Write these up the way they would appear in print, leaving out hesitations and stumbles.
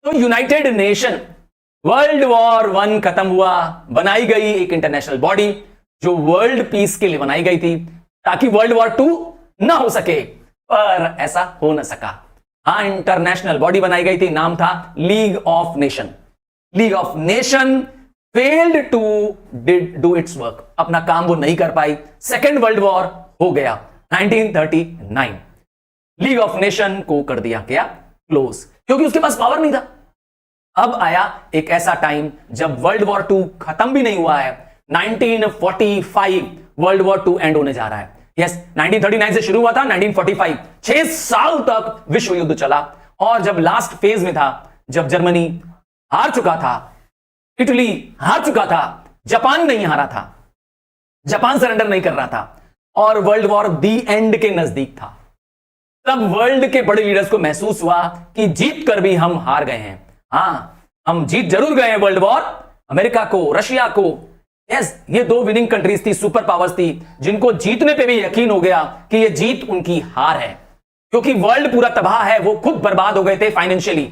तो United nation, world war one खत्म हुआ, बनाई गई एक इंटरनेशनल बॉडी जो वर्ल्ड पीस के लिए बनाई गई थी ताकि वर्ल्ड वॉर टू ना हो सके, पर ऐसा हो ना सका। हाँ, इंटरनेशनल बॉडी बनाई गई थी, नाम था league of nation. League of nation failed to do its work, अपना काम वो नहीं कर पाई। सेकेंड वर्ल्ड वॉर हो गया 1939। लीग ऑफ नेशन को कर दिया गया क्लोज, क्योंकि उसके पास पावर नहीं था। अब आया एक ऐसा टाइम जब वर्ल्ड वॉर टू खत्म भी नहीं हुआ है, 1945 वर्ल्ड वॉर टू एंड होने जा रहा है। यस, 1939 से शुरू हुआ था, 1945 6 साल तक विश्व युद्ध चला। और जब लास्ट फेज में था, जब जर्मनी हार चुका था, इटली हार चुका था, जापान नहीं हारा था, जापान सरेंडर नहीं कर रहा था, और वर्ल्ड वॉर दी एंड के नजदीक था, तब वर्ल्ड के बड़े लीडर्स को महसूस हुआ कि जीत कर भी हम हार गए हैं। हां, हम जीत जरूर गए हैं वर्ल्ड वॉर, अमेरिका को, रशिया को। यस, ये दो विनिंग कंट्रीज थी, सुपर पावर्स थी, जिनको जीतने पे भी यकीन हो गया कि ये जीत उनकी हार है, क्योंकि वर्ल्ड पूरा तबाह है, वो खुद बर्बाद हो गए थे फाइनेंशियली।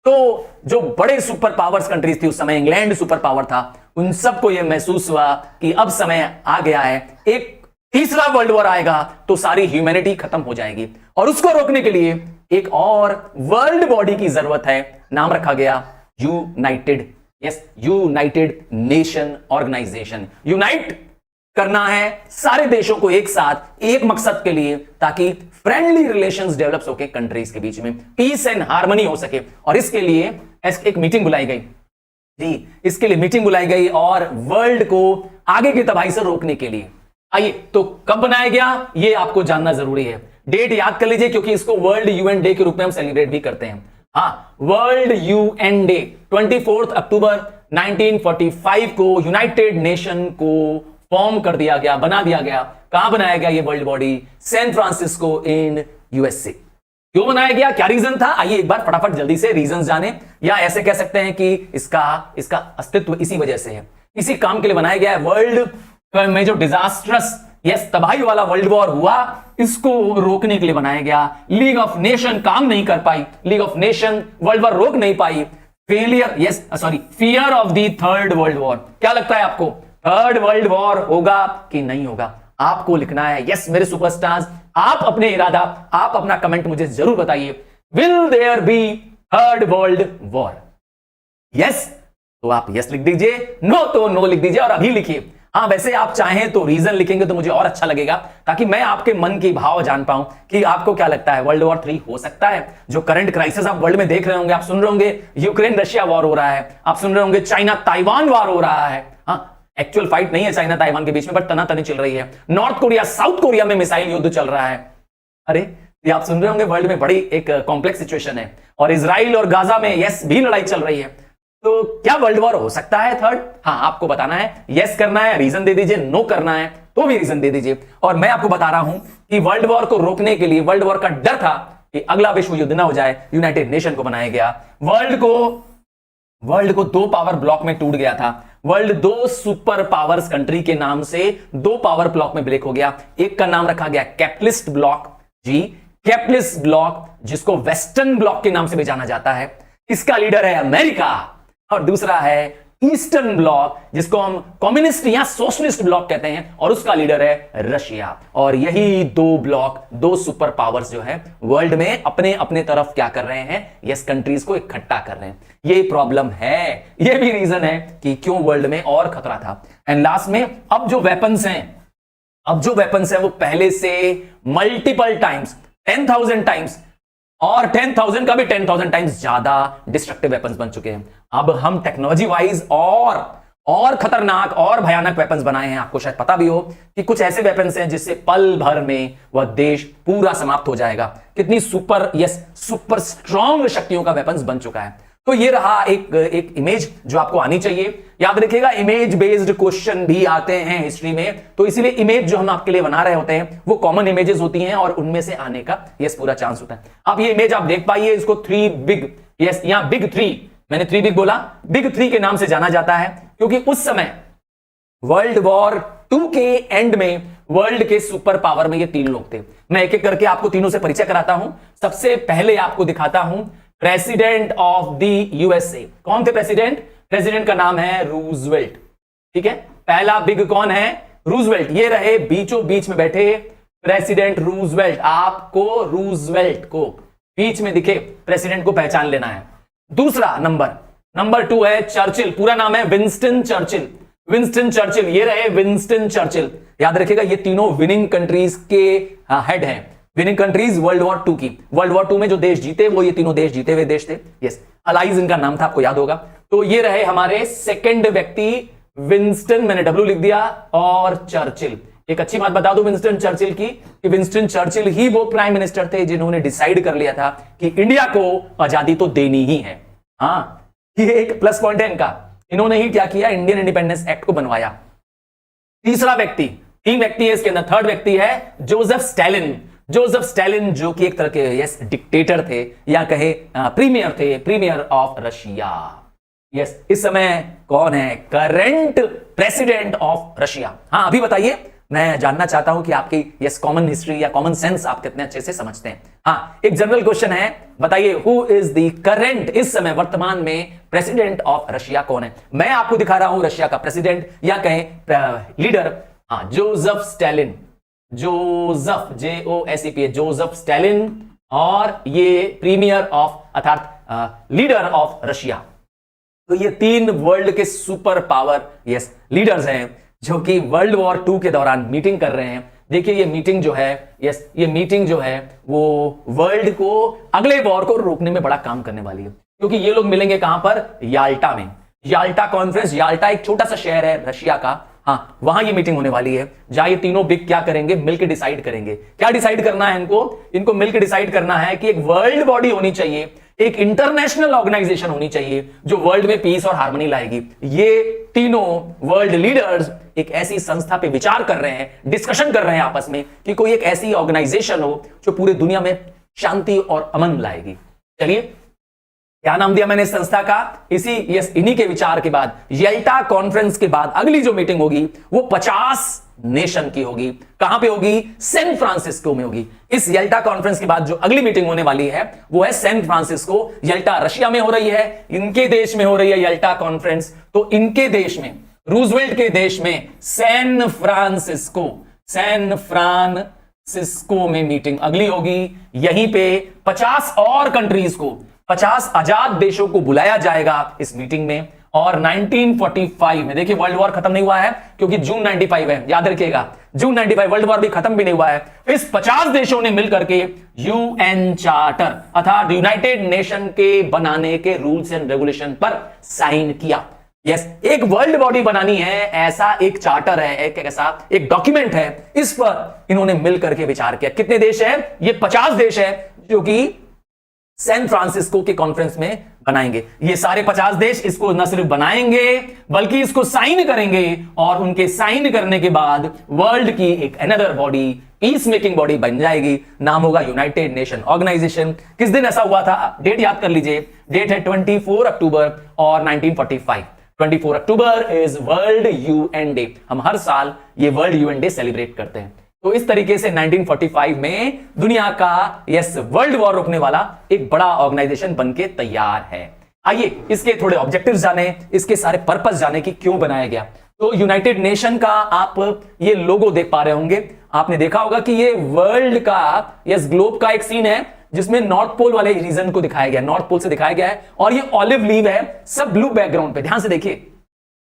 तो जो बड़े सुपर पावर्स कंट्रीज थी उस समय, इंग्लैंड सुपर पावर था, उन सबको यह महसूस हुआ कि अब समय आ गया है, एक तीसरा वर्ल्ड वॉर आएगा तो सारी ह्यूमैनिटी खत्म हो जाएगी, और उसको रोकने के लिए एक और वर्ल्ड बॉडी की जरूरत है। नाम रखा गया united, yes, united nation organisation. Unite करना है सारे देशों को एक साथ, एक मकसद के लिए, ताकि फ्रेंडली रिलेशंस डेवलप हो के कंट्रीज के बीच में पीस एंड हार्मनी हो सके। और इसके लिए एक मीटिंग बुलाई गई जी, इसके लिए मीटिंग बुलाई गई, और वर्ल्ड को आगे की तबाही से रोकने के लिए। आइए, तो कब बनाया गया ये आपको जानना जरूरी है। डेट याद कर लीजिए, क्योंकि इसको वर्ल्ड यूएन डे के रूप में हम सेलिब्रेट भी करते हैं। हाँ, वर्ल्ड यूएन डे 24 अक्टूबर 1945 को यूनाइटेड नेशन को फॉर्म कर दिया गया, बना दिया गया। कहां बनाया गया ये world body? San Francisco in USA. क्यों बनाया गया, क्या रीजन था? आइए एक बार फटाफट जल्दी से रीजन जाने, या ऐसे कह सकते हैं कि इसका अस्तित्व इसी वजह से है, इसी काम के लिए बनाया गया है। वर्ल्ड में जो डिजास्ट्रस, यस, तबाही वाला वर्ल्ड वॉर हुआ, इसको रोकने के लिए बनाया गया। लीग ऑफ नेशन काम नहीं कर पाई, league of nation world war रोक नहीं पाई। Failure, yes sorry, fear of the third world war. क्या लगता है आपको, थर्ड वर्ल्ड वॉर होगा कि नहीं होगा? आपको लिखना है यस मेरे सुपरस्टार्स, आप अपने इरादा, आप अपना कमेंट मुझे जरूर बताइए। Will there be third world war? Yes तो आप यस लिख दीजिए, नो तो नो लिख दीजिए, और अभी लिखिए। हाँ, वैसे आप चाहें तो रीजन लिखेंगे तो मुझे और अच्छा लगेगा, ताकि मैं आपके मन की भाव जान पाऊं कि आपको क्या लगता है, वर्ल्ड वॉर 3 हो सकता है? जो करंट क्राइसिस आप वर्ल्ड में देख रहे होंगे, आप सुन रहे होंगे यूक्रेन रशिया वॉर हो रहा है, आप सुन रहे होंगे चाइना ताइवान वॉर हो रहा है। हाँ, एक्चुअल फाइट नहीं है चाइना ताइवान के बीच में, बट तनातनी चल रही है। नॉर्थ कोरिया साउथ कोरिया में मिसाइल युद्ध चल रहा है। अरे, ये आप सुन रहे होंगे, वर्ल्ड में बड़ी एक कॉम्प्लेक्स सिचुएशन है, और इजराइल और गाजा में यस भी लड़ाई चल रही है। तो क्या वर्ल्ड वॉर हो सकता है थर्ड? हाँ, आपको बताना है, यस करना है रीजन दे दीजिए, नो करना है तो भी रीजन दे दीजिए। और मैं आपको बता रहा हूं कि वर्ल्ड वॉर को रोकने के लिए, वर्ल्ड वॉर का डर था कि अगला विश्व युद्ध ना हो जाए, यूनाइटेड नेशन को बनाया गया। वर्ल्ड को 2 पावर ब्लॉक में टूट गया था। वर्ल्ड 2 सुपर पावर्स कंट्री के नाम से 2 पावर ब्लॉक में ब्रेक हो गया। एक का नाम रखा गया कैपिटलिस्ट ब्लॉक जी, कैपिटलिस्ट ब्लॉक, जिसको वेस्टर्न ब्लॉक के नाम से भी जाना जाता है। इसका लीडर है अमेरिका, और दूसरा है ईस्टर्न ब्लॉक, जिसको हम कम्युनिस्ट या सोशलिस्ट ब्लॉक कहते हैं, और उसका लीडर है रशिया। और यही 2 ब्लॉक, 2 सुपर पावर्स जो है वर्ल्ड में अपने अपने तरफ क्या कर रहे हैं, यस कंट्रीज को इकट्ठा कर रहे हैं। ये प्रॉब्लम है, ये भी रीजन है कि क्यों वर्ल्ड में और खतरा था। एंड लास्ट में अब जो वेपन्स हैं वो पहले से मल्टीपल टाइम्स, 10,000 टाइम्स, और 10,000 का भी 10,000 टाइम्स ज्यादा डिस्ट्रक्टिव वेपन्स बन चुके हैं। अब हम टेक्नोलॉजी वाइज और खतरनाक और भयानक वेपन्स बनाए हैं। आपको शायद पता भी हो कि कुछ ऐसे वेपन्स हैं जिससे पल भर में वह देश पूरा समाप्त हो जाएगा। कितनी सुपर स्ट्रॉन्ग शक्तियों का वेपन्स बन चुका है। तो ये रहा एक इमेज जो आपको आनी चाहिए। याद रखिएगा, इमेज बेस्ड क्वेश्चन भी आते हैं हिस्ट्री में, तो इसीलिए इमेज जो हम आपके लिए बना रहे होते हैं वो कॉमन इमेजेस होती हैं, और उनमें से आने का पूरा चांस होता है। अब ये इमेज आप देख पाइए, इसको 3 बिग, यहां बिग 3, मैंने 3 बिग बोला, बिग 3 के नाम से जाना जाता है, क्योंकि उस समय वर्ल्ड वॉर 2 के एंड में वर्ल्ड के सुपर पावर में ये 3 लोग थे। मैं एक एक करके आपको तीनों से परिचय कराता हूं। सबसे पहले आपको दिखाता हूं प्रेसिडेंट ऑफ द यूएसए। कौन थे प्रेसिडेंट? प्रेसिडेंट का नाम है रूजवेल्ट। ठीक है, पहला बिग कौन है? रूजवेल्ट। ये रहे बीचों बीच में बैठे प्रेसिडेंट रूजवेल्ट। आपको रूजवेल्ट को बीच में दिखे प्रेसिडेंट को पहचान लेना है। दूसरा नंबर 2 है चर्चिल। पूरा नाम है विंस्टन चर्चिल। विंस्टन चर्चिल, ये रहे विंस्टन चर्चिल। याद रखिएगा ये तीनों विनिंग कंट्रीज के हेड हैं। विनिंग कंट्रीज वर्ल्ड वॉर 2 की। वर्ल्ड वॉर 2 में जो देश जीते वो ये तीनों देश जीते हुए देश थे। यस, अलाइज इनका नाम था, आपको याद होगा। तो ये रहे हमारे सेकंड व्यक्ति विंस्टन, मैंने डब्ल्यू लिख दिया, और चर्चिल। एक अच्छी बात बता दूं विंस्टन चर्चिल की, कि विंस्टन चर्चिल ही वो प्राइम मिनिस्टर थे जिन्होंने डिसाइड कर लिया था कि इंडिया को आजादी तो देनी ही है। हाँ, ये एक प्लस पॉइंट है इनका। इन्होंने ही क्या किया? इंडियन इंडिपेंडेंस एक्ट को बनवाया। तीन व्यक्ति है इसके अंदर। थर्ड व्यक्ति है जोसेफ स्टैलिन। जोसेफ स्टैलिन जो कि एक तरह के यस डिक्टेटर थे, या कहे प्रीमियर थे, प्रीमियर ऑफ रशिया। यस, इस समय कौन है करंट प्रेसिडेंट ऑफ रशिया? हाँ, अभी बताइए, मैं जानना चाहता हूं कि आपकी यस कॉमन हिस्ट्री या कॉमन सेंस आप कितने अच्छे से समझते हैं। हाँ, एक जनरल क्वेश्चन है, बताइए हु इज द करंट, इस समय वर्तमान में प्रेसिडेंट ऑफ रशिया कौन है? मैं आपको दिखा रहा हूं रशिया का प्रेसिडेंट या कहें लीडर। हाँ, Joseph Stalin. Joseph, JOSEF, Joseph Stalin, और ये प्रीमियर ऑफ अर्थात लीडर ऑफ रशिया। तो ये तीन वर्ल्ड के सुपर पावर यस लीडर्स हैं जो कि वर्ल्ड वॉर 2 के दौरान मीटिंग कर रहे हैं। देखिए ये मीटिंग जो है ये मीटिंग जो है वो वर्ल्ड को अगले वॉर को रोकने में बड़ा काम करने वाली है, क्योंकि ये लोग मिलेंगे कहां पर? याल्टा में। Yalta conference. याल्टा एक छोटा सा शहर है रशिया का। हाँ, वहां ये मीटिंग होने वाली है, जहां ये तीनों बिग क्या करेंगे? मिलकर डिसाइड करेंगे। क्या डिसाइड करना है इनको मिलकर डिसाइड करना है कि एक वर्ल्ड बॉडी होनी चाहिए, एक इंटरनेशनल ऑर्गेनाइजेशन होनी चाहिए जो वर्ल्ड में पीस और हार्मनी लाएगी। ये तीनों वर्ल्ड लीडर्स एक ऐसी संस्था पे विचार कर रहे हैं, डिस्कशन कर रहे हैं आपस में कि कोई एक ऐसी ऑर्गेनाइजेशन हो जो पूरे दुनिया में शांति और अमन लाएगी। चलिए, क्या नाम दिया मैंने इस संस्था का? इन्हीं के विचार के बाद, येल्टा कॉन्फ्रेंस के बाद अगली जो मीटिंग होगी वो 50 नेशन की होगी। कहां पे होगी? सैन फ्रांसिस्को में होगी। इस येल्टा कॉन्फ्रेंस के बाद जो अगली मीटिंग होने वाली है वो है सैन फ्रांसिस्को। येल्टा रशिया में हो रही है, इनके देश में हो रही है येल्टा कॉन्फ्रेंस। तो इनके देश में, रूजवेल्ट के देश में सैन फ्रांसिस्को में मीटिंग अगली होगी। यहीं पे 50 और कंट्रीज को, 50 आजाद देशों को बुलाया जाएगा इस मीटिंग में। और 1945 में, देखिए वर्ल्ड वॉर खत्म नहीं हुआ है क्योंकि जून 95 है, याद रखिएगा जून 95, वर्ल्ड वॉर भी खत्म भी नहीं हुआ है। इस 50 देशों ने मिलकर के यूएन चार्टर अर्थात यूनाइटेड नेशन के बनाने के रूल्स एंड रेगुलेशन पर साइन किया। यस, एक वर्ल्ड बॉडी बनानी है, ऐसा एक चार्टर है, एक डॉक्यूमेंट है, इस पर इन्होंने मिलकर के विचार किया। कितने देश है? ये 50 देश है जो कि सैन फ्रांसिस्को के कॉन्फ्रेंस में बनाएंगे। ये सारे 50 देश इसको न सिर्फ बनाएंगे बल्कि इसको साइन करेंगे, और उनके साइन करने के बाद वर्ल्ड की एक another body, peace making body बन जाएगी। नाम होगा यूनाइटेड नेशन ऑर्गेनाइजेशन। किस दिन ऐसा हुआ था? डेट याद कर लीजिए, डेट है 24 अक्टूबर और 1945। 24 October is world UN day. हम हर साल ये वर्ल्ड यूएन डे सेलिब्रेट करते हैं। तो इस तरीके से 1945 में दुनिया का वर्ल्ड वॉर रोकने वाला एक बड़ा ऑर्गेनाइजेशन बनके तैयार है। आइए इसके थोड़े ऑब्जेक्टिव्स जाने, इसके सारे पर्पस जाने कि क्यों बनाया गया। तो यूनाइटेड नेशन का आप ये लोगो देख पा रहे होंगे, आपने देखा होगा कि ये वर्ल्ड का ग्लोब का एक सीन है जिसमें नॉर्थ पोल वाले रीजन को दिखाया गया, नॉर्थ पोल से दिखाया गया है, और ये ऑलिव लीव है, सब ब्लू बैकग्राउंड पे। ध्यान से देखिए,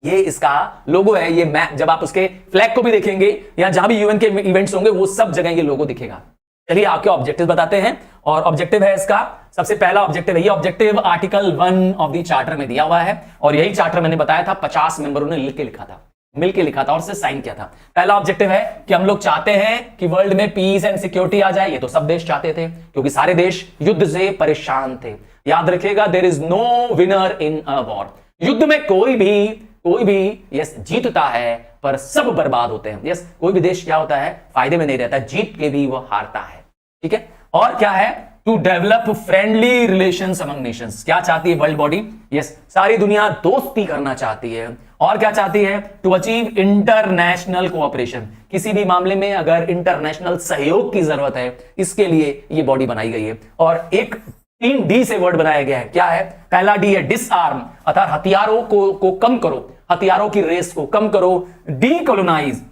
ये इसका लोगो है। ये मैप, जब आप उसके फ्लैग को भी देखेंगे या जहां भी यूएन के इवेंट्स होंगे वो सब जगह ये लोगो दिखेगा। चलिए आपके ऑब्जेक्टिव बताते हैं, और ऑब्जेक्टिव है इसका, सबसे पहला ऑब्जेक्टिव है, ये objective article 1 of the charter में दिया हुआ है, और यही चार्टर मैंने बताया था 50 मेंबरों ने मिलके लिखा था और उसे साइन किया था। पहला ऑब्जेक्टिव है कि हम लोग चाहते हैं कि वर्ल्ड में पीस एंड सिक्योरिटी आ जाए। ये तो सब देश चाहते थे क्योंकि सारे देश युद्ध से परेशान थे। याद रखिएगा, there is no winner in a war. युद्ध में कोई भी जीतता है पर सब बर्बाद होते हैं। कोई भी देश क्या होता है? फायदे में नहीं रहता, जीत के भी वो हारता है। ठीक है, और क्या है? To develop friendly relations among nations. क्या चाहती है वर्ल्ड बॉडी? सारी दुनिया दोस्ती करना चाहती है। और क्या चाहती है? To achieve international cooperation. किसी भी मामले में अगर इंटरनेशनल सहयोग की जरूरत है, इसके लिए ये बॉडी बनाई गई है। और एक 3 डी से वर्ड बनाया गया है। क्या है? पहला डी है डिसआर्म, अर्थात हथियारों को कम करो, हथियारों की रेस को कम करो। डीकोलोनाइज,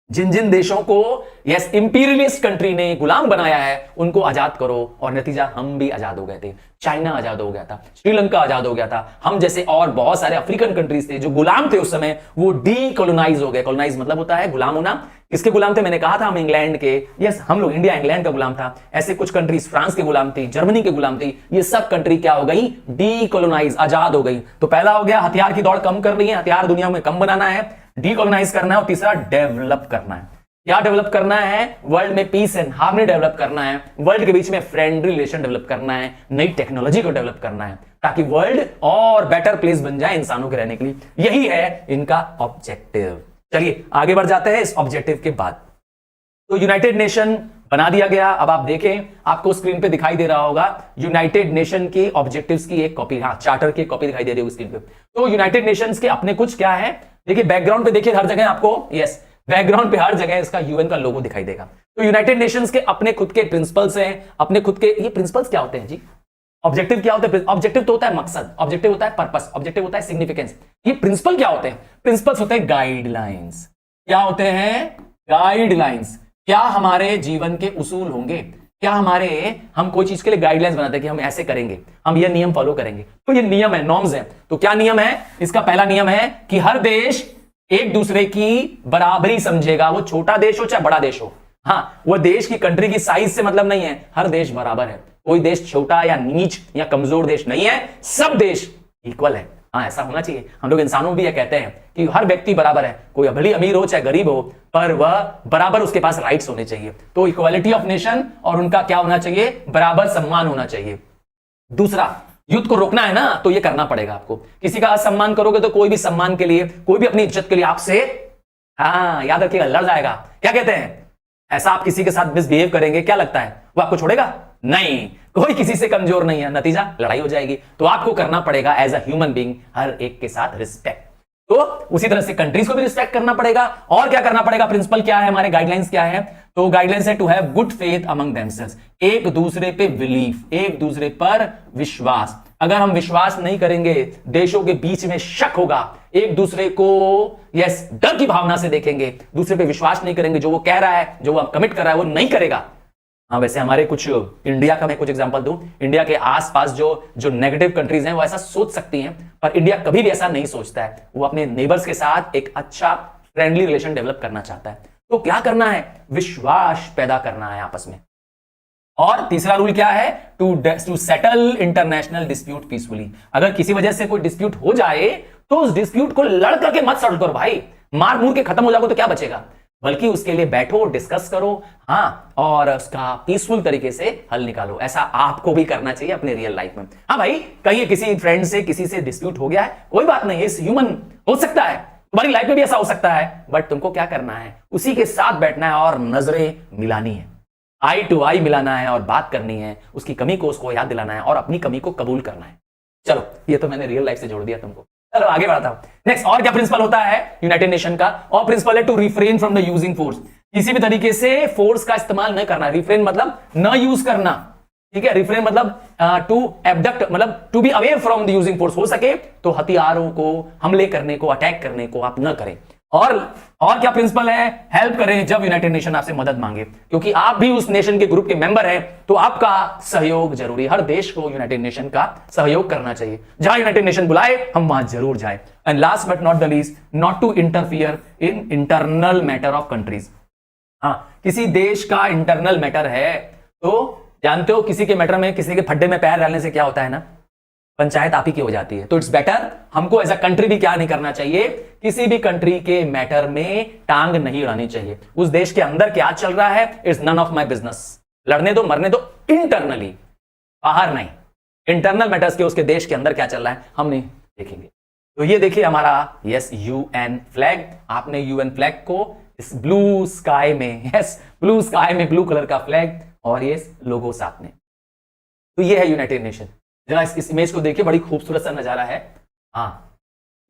जिन जिन देशों को यस इंपीरियलिस्ट कंट्री ने गुलाम बनाया है उनको आजाद करो, और नतीजा हम भी आजाद हो गए थे। चाइना आजाद हो गया था, श्रीलंका आजाद हो गया था, हम जैसे और बहुत सारे अफ्रीकन कंट्रीज थे जो गुलाम थे उस समय, वो डीकोलोनाइज हो गए। कोलोनाइज मतलब होता है गुलाम होना। किसके गुलाम थे? मैंने कहा था हम इंग्लैंड के, यस हम लोग, इंडिया इंग्लैंड का गुलाम था। ऐसे कुछ कंट्रीज फ्रांस के गुलाम थी, जर्मनी के गुलाम थी, ये सब कंट्री क्या हो गई? डीकोलोनाइज, आजाद हो गई। तो पहला हो गया हथियार की दौड़ कम कर रही है, हथियार दुनिया में कम बनाना है, डीकोलोनाइज करना है। और तीसरा डेवलप करना है। क्या डेवलप करना है? वर्ल्ड में पीस एंड हार्मनी डेवलप करना है, वर्ल्ड के बीच में फ्रेंडली रिलेशन डेवलप करना है, नई टेक्नोलॉजी को डेवलप करना है, ताकि वर्ल्ड और बेटर प्लेस बन जाए इंसानों के रहने के लिए। यही है इनका ऑब्जेक्टिव। चलिए आगे बढ़ जाते हैं इस ऑब्जेक्टिव के बाद। तो यूनाइटेड नेशन बना दिया गया। अब आप देखें, आपको स्क्रीन पे दिखाई दे रहा होगा यूनाइटेड नेशन के ऑब्जेक्टिव्स की एक कॉपी, हाँ चार्टर की कॉपी दिखाई दे रही होगी स्क्रीन पे। तो यूनाइटेड नेशंस के अपने कुछ क्या है, देखिए बैकग्राउंड पे देखिए हर जगह आपको, यस बैकग्राउंड पे हर जगह इसका यूएन का लोगो दिखाई देगा। तो यूनाइटेड नेशंस के अपने खुद के प्रिंसिपल्स हैं, अपने खुद के, ये प्रिंसिपल्स क्या होते हैं जी? ऑब्जेक्टिव क्या होता है? ऑब्जेक्टिव तो होता है मकसद, ऑब्जेक्टिव होता है पर्पस, ऑब्जेक्टिव होता है सिग्निफिकेंस। ये प्रिंसिपल क्या होते हैं? प्रिंसिपल्स होते हैं गाइडलाइंस। क्या होते हैं? गाइडलाइंस। क्या हमारे जीवन के उसूल होंगे, क्या हम कोई चीज के लिए गाइडलाइंस बनाते हैं कि हम ऐसे करेंगे, हम ये नियम फॉलो करेंगे। तो ये नियम है, नॉर्म्स है। तो क्या नियम है? इसका पहला नियम है कि हर देश एक दूसरे की बराबरी समझेगा, वो छोटा देश हो चाहे बड़ा देश हो। हाँ, वो देश की, कंट्री की साइज से मतलब नहीं है, हर देश बराबर है, कोई देश छोटा या नीच या कमजोर देश नहीं है, सब देश इक्वल है। हाँ ऐसा होना चाहिए। हम लोग इंसानों भी ये कहते हैं कि हर व्यक्ति बराबर है, कोई भले अमीर हो चाहे गरीब हो, पर वह बराबर उसके पास राइट्स होने चाहिए। तो इक्वालिटी ऑफ नेशन, और उनका क्या होना चाहिए? बराबर सम्मान होना चाहिए। दूसरा, युद्ध को रोकना है ना, तो ये करना पड़ेगा आपको। किसी का असम्मान करोगे तो कोई भी सम्मान के लिए, कोई भी अपनी इज्जत के लिए आपसे, हाँ याद रखिएगा, लड़ जाएगा। क्या कहते हैं? ऐसा आप किसी के साथ मिसबिहेव करेंगे, क्या लगता है वो आपको छोड़ेगा? नहीं, कोई किसी से कमजोर नहीं है, नतीजा लड़ाई हो जाएगी। तो आपको करना पड़ेगा एज अ ह्यूमन बीइंग हर एक के साथ रिस्पेक्ट। तो उसी तरह से कंट्रीज को भी रिस्पेक्ट करना पड़ेगा। और क्या करना पड़ेगा? प्रिंसिपल क्या है हमारे, गाइडलाइंस क्या है? तो गाइडलाइंस है to have good faith among themselves, एक दूसरे पे बिलीफ, एक दूसरे पर विश्वास। अगर हम विश्वास नहीं करेंगे, देशों के बीच में शक होगा, एक दूसरे को यस डर की भावना से देखेंगे, दूसरे पे विश्वास नहीं करेंगे, जो वो कह रहा है, जो वो कमिट कर रहा है वो नहीं करेगा। हाँ वैसे हमारे कुछ इंडिया का मैं कुछ एग्जांपल दूं, इंडिया के आसपास जो नेगेटिव कंट्रीज हैं वो ऐसा सोच सकती हैं, पर इंडिया कभी भी ऐसा नहीं सोचता है। वो अपने नेबर्स के साथ एक अच्छा फ्रेंडली रिलेशन डेवलप करना चाहता है। तो क्या करना है? विश्वास पैदा करना है आपस में। और तीसरा रूल क्या है? To settle international dispute peacefully. अगर किसी वजह से कोई डिस्प्यूट हो जाए तो उस डिस्प्यूट को लड़ करके मत सेटल करो भाई, मार मूर के खत्म हो जाओगे तो क्या बचेगा, बल्कि उसके लिए बैठो, डिस्कस करो, हाँ, और उसका पीसफुल तरीके से हल निकालो। ऐसा आपको भी करना चाहिए अपने रियल लाइफ में। हाँ भाई, कहीं किसी फ्रेंड से किसी से डिस्प्यूट हो गया है, कोई बात नहीं, इस ह्यूमन हो सकता है, तुम्हारी लाइफ में भी ऐसा हो सकता है, बट तुमको क्या करना है? उसी के साथ बैठना है और नजरें मिलानी है, आई टू आई मिलाना है और बात करनी है, उसकी कमी को उसको याद दिलाना है और अपनी कमी को कबूल करना है। चलो ये तो मैंने रियल लाइफ से जोड़ दिया तुमको। चलो आगे बढ़ता हूं। नेक्स्ट, और क्या प्रिंसिपल होता है यूनाइटेड नेशन का? और प्रिंसिपल है to refrain from the using force. किसी भी तरीके से फोर्स का इस्तेमाल न करना। रिफ्रेन मतलब न यूज करना, ठीक है। रिफ्रेन मतलब टू एबडक्ट, मतलब to be away from the using force. हो सके तो हथियारों को हमले करने को, अटैक करने को आप न करें। और क्या प्रिंसिपल है? हेल्प करें जब यूनाइटेड नेशन आपसे मदद मांगे, क्योंकि आप भी उस नेशन के ग्रुप के मेंबर हैं, तो आपका सहयोग जरूरी है। हर देश को यूनाइटेड नेशन का सहयोग करना चाहिए, जहां यूनाइटेड नेशन बुलाए हम वहां जरूर जाए। And last but not the least, not to interfere in internal matter of countries. हाँ, किसी देश का इंटरनल मैटर है तो जानते हो, किसी के मैटर में, किसी के फड्डे में पैर डालने से क्या होता है ना, पंचायत आप ही की हो जाती है। तो इट्स बेटर, हमको एज अ कंट्री भी क्या नहीं करना चाहिए, किसी भी कंट्री के मैटर में टांग नहीं अड़ानी चाहिए। उस देश के अंदर क्या चल रहा है, it's none of my business. लड़ने दो, मरने दो इंटरनली, बाहर नहीं। इंटरनल मैटर्स के, उसके देश के अंदर क्या चल रहा है हम नहीं देखेंगे। तो ये देखिए हमारा यस यूएन फ्लैग। आपने यूएन फ्लैग को इस ब्लू स्काई में, यस ब्लू स्काई में ब्लू कलर का फ्लैग और ये लोगो साथ में, तो ये है यूनाइटेड नेशन। जरा इस इमेज को देखिए, बड़ी खूबसूरत सा नजारा है। हाँ,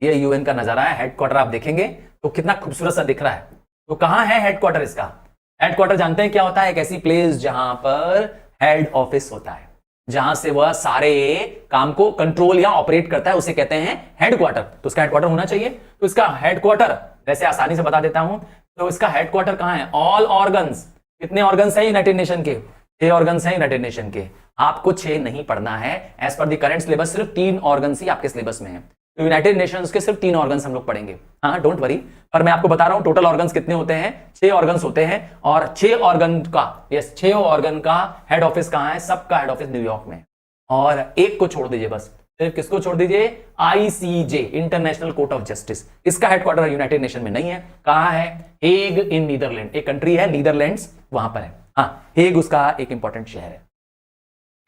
ये यूएन का नजारा है। हेडक्वार्टर आप देखेंगे तो कितना खूबसूरत सा दिख रहा है। तो कहां है हेडक्वार्टर इसका? हेडक्वार्टर जानते हैं क्या होता है? एक ऐसी प्लेस जहां पर हेड ऑफिस होता है, जहां से वह सारे काम को कंट्रोल या ऑपरेट करता है, उसे कहते हैं हेडक्वार्टर। तो उसका हेडक्वार्टर होना चाहिए। तो इसका हेडक्वार्टर वैसे आसानी से बता देता हूं, तो इसका हेडक्वार्टर कहां है? All organs. कितने ऑर्गन्स हैं यूनाइटेड नेशन के? 6 ऑर्गन्स हैं यूनाइटेड नेशन के। आपको 6 नहीं पढ़ना है, as per the current syllabus सिर्फ 3 ऑर्गन्स ही आपके सिलेबस में है। तो यूनाइटेड नेशंस के सिर्फ 3 ऑर्गन्स हम लोग पढ़ेंगे। हाँ, डोंट वरी, पर मैं आपको बता रहा हूं टोटल ऑर्गन्स कितने होते हैं। 6 ऑर्गन्स होते हैं, और 6 ऑर्गन का, यस, 6 ऑर्गन का हेड ऑफिस कहां है? सबका हेड ऑफिस न्यूयॉर्क में। और एक को छोड़ दीजिए, बस सिर्फ किसको छोड़ दीजिए? ICJ, international court of justice. इसका हेडक्वार्टर यूनाइटेड नेशन में नहीं है। कहां है? हेग इन नीदरलैंड। एक कंट्री है नीदरलैंड्स, वहां पर है। हाँ, हेग उसका एक इंपॉर्टेंट शहर है।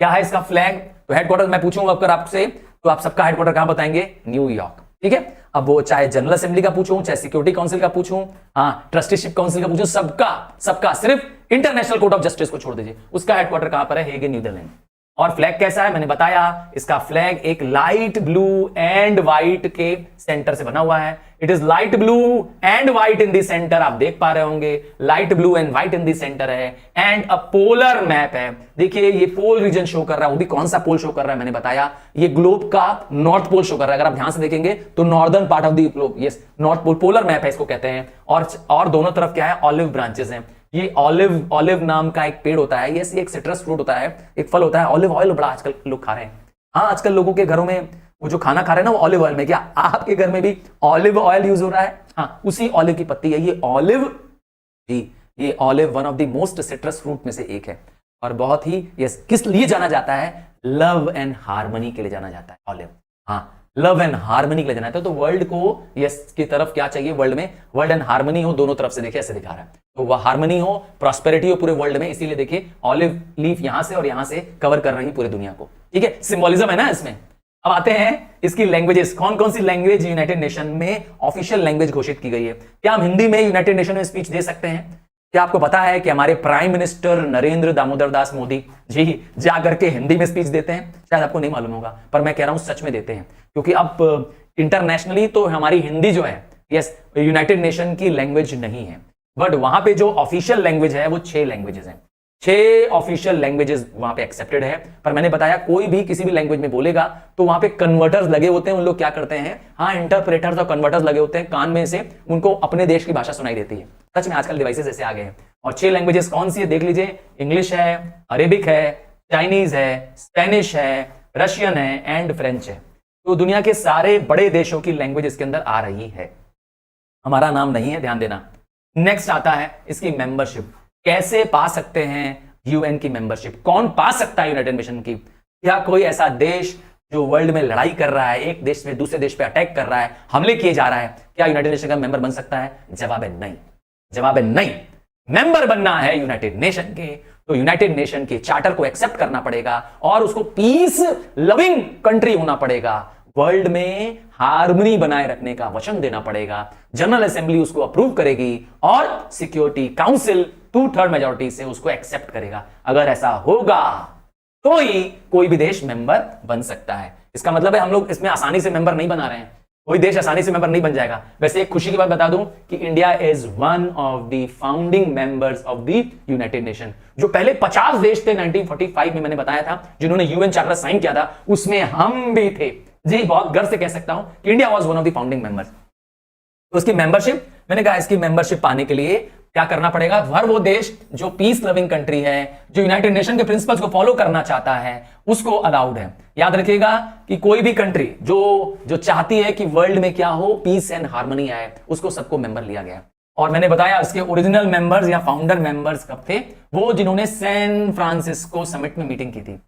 क्या है इसका फ्लैग? तो हेडक्वार्टर मैं पूछूंगा अगर आपसे, तो आप सबका हेडक्वार्टर कहां बताएंगे? न्यूयॉर्क। ठीक है, अब वो चाहे जनरल असेंबली का पूछूं, चाहे सिक्योरिटी काउंसिल का पूछूं, हाँ, ट्रस्टीशिप काउंसिल का पूछूं, सबका सिर्फ इंटरनेशनल कोर्ट ऑफ जस्टिस को छोड़ दीजिए, उसका हेडक्वार्टर कहां पर है? हेग इन नीदरलैंड। और फ्लैग कैसा है? मैंने बताया, इसका फ्लैग एक लाइट ब्लू एंड व्हाइट के सेंटर से बना हुआ है। It is light blue and white in the centre. आप देख पा रहे होंगे, light blue and white in the centre है। एंड अ पोलर मैप है। देखिए, ये पोल रीजन शो कर रहा है। वो भी कौन सा पोल शो कर रहा है? मैंने बताया, ये ग्लोब का नॉर्थ पोल शो कर रहा है। अगर आप ध्यान से देखेंगे तो northern part of the globe, yes, north pole. Polar map है इसको कहते हैं। और दोनों तरफ क्या है? ऑलिव ब्रांचेस हैं। ये ऑलिव नाम का एक पेड़ होता है, ये एक सिट्रस फ्रूट होता है, एक फल होता है। ऑलिव ऑयल बड़ा आजकल लोग खा रहे हैं। हाँ, आजकल लोगों के घरों में वो जो खाना खा रहे हैं ना, वो ऑलिव ऑयल में। क्या आपके घर में भी ऑलिव ऑयल यूज हो रहा है? हाँ, उसी ऑलिव की पत्ती है ये ऑलिव जी। ये olive one of the most citrus fruit में से एक है, और बहुत ही, यस, किस लिए जाना जाता है? लव एंड हार्मनी के लिए जाना जाता है ऑलिव। हाँ, लव एंड हार्मनी के लिए जाना जाता है। तो वर्ल्ड को यस की तरफ क्या चाहिए? वर्ल्ड में वर्ल्ड एंड हार्मनी हो, दोनों तरफ से। देखिए ऐसे दिखा रहा है, तो वह हार्मनी हो, प्रॉस्पेरिटी हो पूरे वर्ल्ड में। इसीलिए देखिए ऑलिव लीफ यहां से और यहां से कवर कर रही है पूरी दुनिया को। ठीक है, सिंबोलिज्म है ना इसमें। अब आते हैं इसकी लैंग्वेजेस। कौन कौन सी लैंग्वेज यूनाइटेड नेशन में ऑफिशियल लैंग्वेज घोषित की गई है? क्या हम हिंदी में यूनाइटेड नेशन में स्पीच दे सकते हैं? क्या आपको पता है कि हमारे प्राइम मिनिस्टर नरेंद्र दामोदर दास मोदी जी जाकर के हिंदी में स्पीच देते हैं? शायद आपको नहीं मालूम होगा, पर मैं कह रहा हूं सच में देते हैं। क्योंकि अब इंटरनेशनली तो हमारी हिंदी जो है, यस, यूनाइटेड नेशन की लैंग्वेज नहीं है, बट वहां पे जो ऑफिशियल लैंग्वेज है वो 6 लैंग्वेजेस हैं। 6 ऑफिशियल लैंग्वेजेस वहां पे एक्सेप्टेड है। पर मैंने बताया, कोई भी किसी भी लैंग्वेज में बोलेगा तो वहां पे कन्वर्टर्स लगे होते हैं। उन लोग क्या करते हैं? हाँ, इंटरप्रेटर्स और कन्वर्टर्स लगे होते हैं कान में से, उनको अपने देश की भाषा सुनाई देती है। सच में आजकल डिवाइसेस ऐसे आ गए हैं। और 6 लैंग्वेजेस कौन सी है देख लीजिए। इंग्लिश है, अरेबिक है, चाइनीज है, स्पेनिश है, रशियन है एंड फ्रेंच है। तो दुनिया के सारे बड़े देशों की लैंग्वेज इसके अंदर आ रही है। हमारा नाम नहीं है, ध्यान देना। नेक्स्ट आता है इसकी मेंबरशिप। कैसे पा सकते हैं यूएन की मेंबरशिप? कौन पा सकता है यूनाइटेड नेशन की? क्या कोई ऐसा देश जो वर्ल्ड में लड़ाई कर रहा है, एक देश में दूसरे देश पे अटैक कर रहा है, हमले किए जा रहा है, क्या यूनाइटेड नेशन का मेंबर बन सकता है? जवाब है नहीं। जवाब है नहीं। मेंबर बनना है यूनाइटेड नेशन के, तो यूनाइटेड नेशन के चार्टर को एक्सेप्ट करना पड़ेगा और उसको पीस लविंग कंट्री होना पड़ेगा। वर्ल्ड में हार्मनी बनाए रखने का वचन देना पड़ेगा। जनरल असेंबली उसको अप्रूव करेगी और सिक्योरिटी काउंसिल 2/3 मेजॉरिटी से उसको एक्सेप्ट करेगा। अगर ऐसा होगा तो ही कोई भी देश मेंबर बन सकता है। इसका मतलब है हम लोग इसमें आसानी से मेंबर नहीं बना रहे हैं। कोई देश आसानी से मेंबर नहीं बन जाएगा। वैसे एक खुशी की बात बता दूं कि India is one of the founding members of the united nation. जो पहले 50 देश थे 1945 में, मैंने बताया था, जिन्होंने यूएन चार्टर साइन किया था, उसमें हम भी थे। जी, बहुत गर्व से कह सकता हूं कि India was one of the founding members. तो उसकी मेंबरशिप, मैंने कहा इसकी मेंबरशिप पाने के लिए क्या करना पड़ेगा? हर वो देश जो पीस लविंग कंट्री है, जो यूनाइटेड नेशन के प्रिंसिपल्स को फॉलो करना चाहता है, उसको अलाउड है। याद रखिएगा कि कोई भी कंट्री जो चाहती है कि वर्ल्ड में क्या हो, पीस एंड हार्मनी आए, उसको सबको मेंबर लिया गया। और मैंने बताया इसके ओरिजिनल मेंबर्स या फाउंडर मेंबर्स कब थे? वो जिन्होंने सैन फ्रांसिस्को समिट में मीटिंग की थी।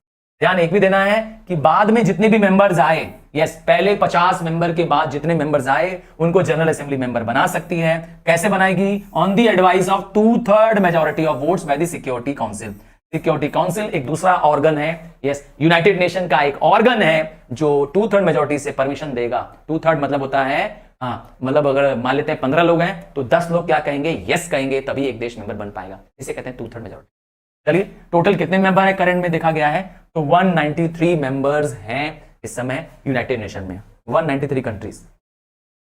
ध्यान एक भी देना है कि बाद में जितने भी मेंबर्स आए, यस, पहले 50 मेंबर के बाद जितने मेंबर्स आए उनको जनरल असेंबली मेंबर बना सकती है। कैसे बनाएगी? On the advice of 2/3 majority of votes by the security council. Security council एक दूसरा ऑर्गन है, यस, यूनाइटेड नेशन का एक ऑर्गन है जो 2/3 मेजॉरिटी से परमिशन देगा। 2/3 मतलब होता है, हाँ, मतलब अगर मान लेते हैं 15 लोग हैं तो 10 लोग क्या कहेंगे? यस कहेंगे, तभी एक देश मेंबर बन पाएगा। इसे कहते हैं 2/3 मेजॉरिटी। चलिए, टोटल कितने मेंबर है करंट में देखा गया है तो 193 मेंबर्स हैं इस समय यूनाइटेड नेशन में। 193 कंट्रीज।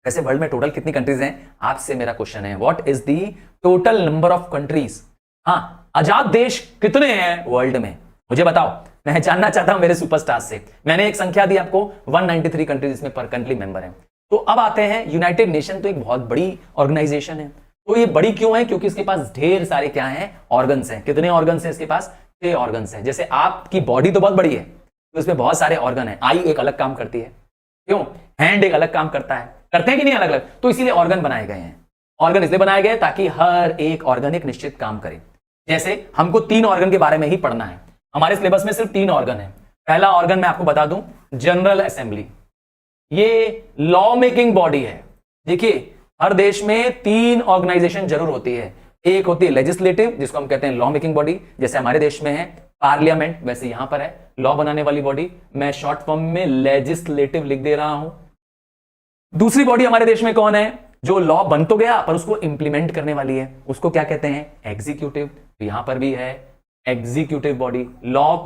वैसे वर्ल्ड में टोटल कितनी कंट्रीज हैं? आपसे मेरा क्वेश्चन है, what is the total number of countries? हाँ, आजाद देश कितने हैं वर्ल्ड में? मुझे बताओ। मैं जानना चाहता हूं मेरे सुपरस्टार से। मैंने एक संख्या दी आपको, 193 कंट्रीज इसमें पर कंट्री मेंबर है। तो अब आते हैं यूनाइटेड नेशन, तो एक बहुत बड़ी ऑर्गेनाइजेशन है। तो ये बड़ी क्यों है? क्योंकि इसके पास ढेर सारे क्या हैं, ऑर्गन्स हैं। कितने ऑर्गन्स हैं इसके पास? 6 ऑर्गन्स हैं। जैसे आपकी बॉडी तो बहुत बड़ी है, तो इसमें बहुत सारे ऑर्गन है। आई एक अलग काम करती है, क्यों? हैंड एक अलग काम करता है, करते हैं कि नहीं अलग अलग? तो इसीलिए ऑर्गन बनाए गए हैं। ऑर्गन इसलिए बनाए गए ताकि हर एक ऑर्गन एक निश्चित काम करे। जैसे हमको 3 ऑर्गन के बारे में ही पढ़ना है, हमारे सिलेबस में सिर्फ 3 ऑर्गन है। पहला ऑर्गन मैं आपको बता दूं, जनरल असेंबली। ये लॉ मेकिंग बॉडी है। देखिए, हर देश में 3 ऑर्गेनाइजेशन जरूर होती है। एक होती है लेजिस्लेटिव, जिसको हम कहते हैं लॉ मेकिंग बॉडी, जैसे हमारे देश में है पार्लियामेंट, वैसे यहां पर है लॉ बनाने वाली बॉडी। मैं शॉर्ट फॉर्म में लेजिस्लेटिव लिख दे रहा हूं। दूसरी बॉडी हमारे देश में कौन है? जो लॉ बन तो गया पर उसको इंप्लीमेंट करने वाली है, उसको क्या कहते हैं? एग्जीक्यूटिव। तो यहां पर भी है एग्जीक्यूटिव बॉडी, लॉ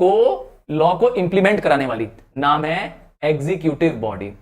को इंप्लीमेंट कराने वाली, नाम है एग्जीक्यूटिव बॉडी।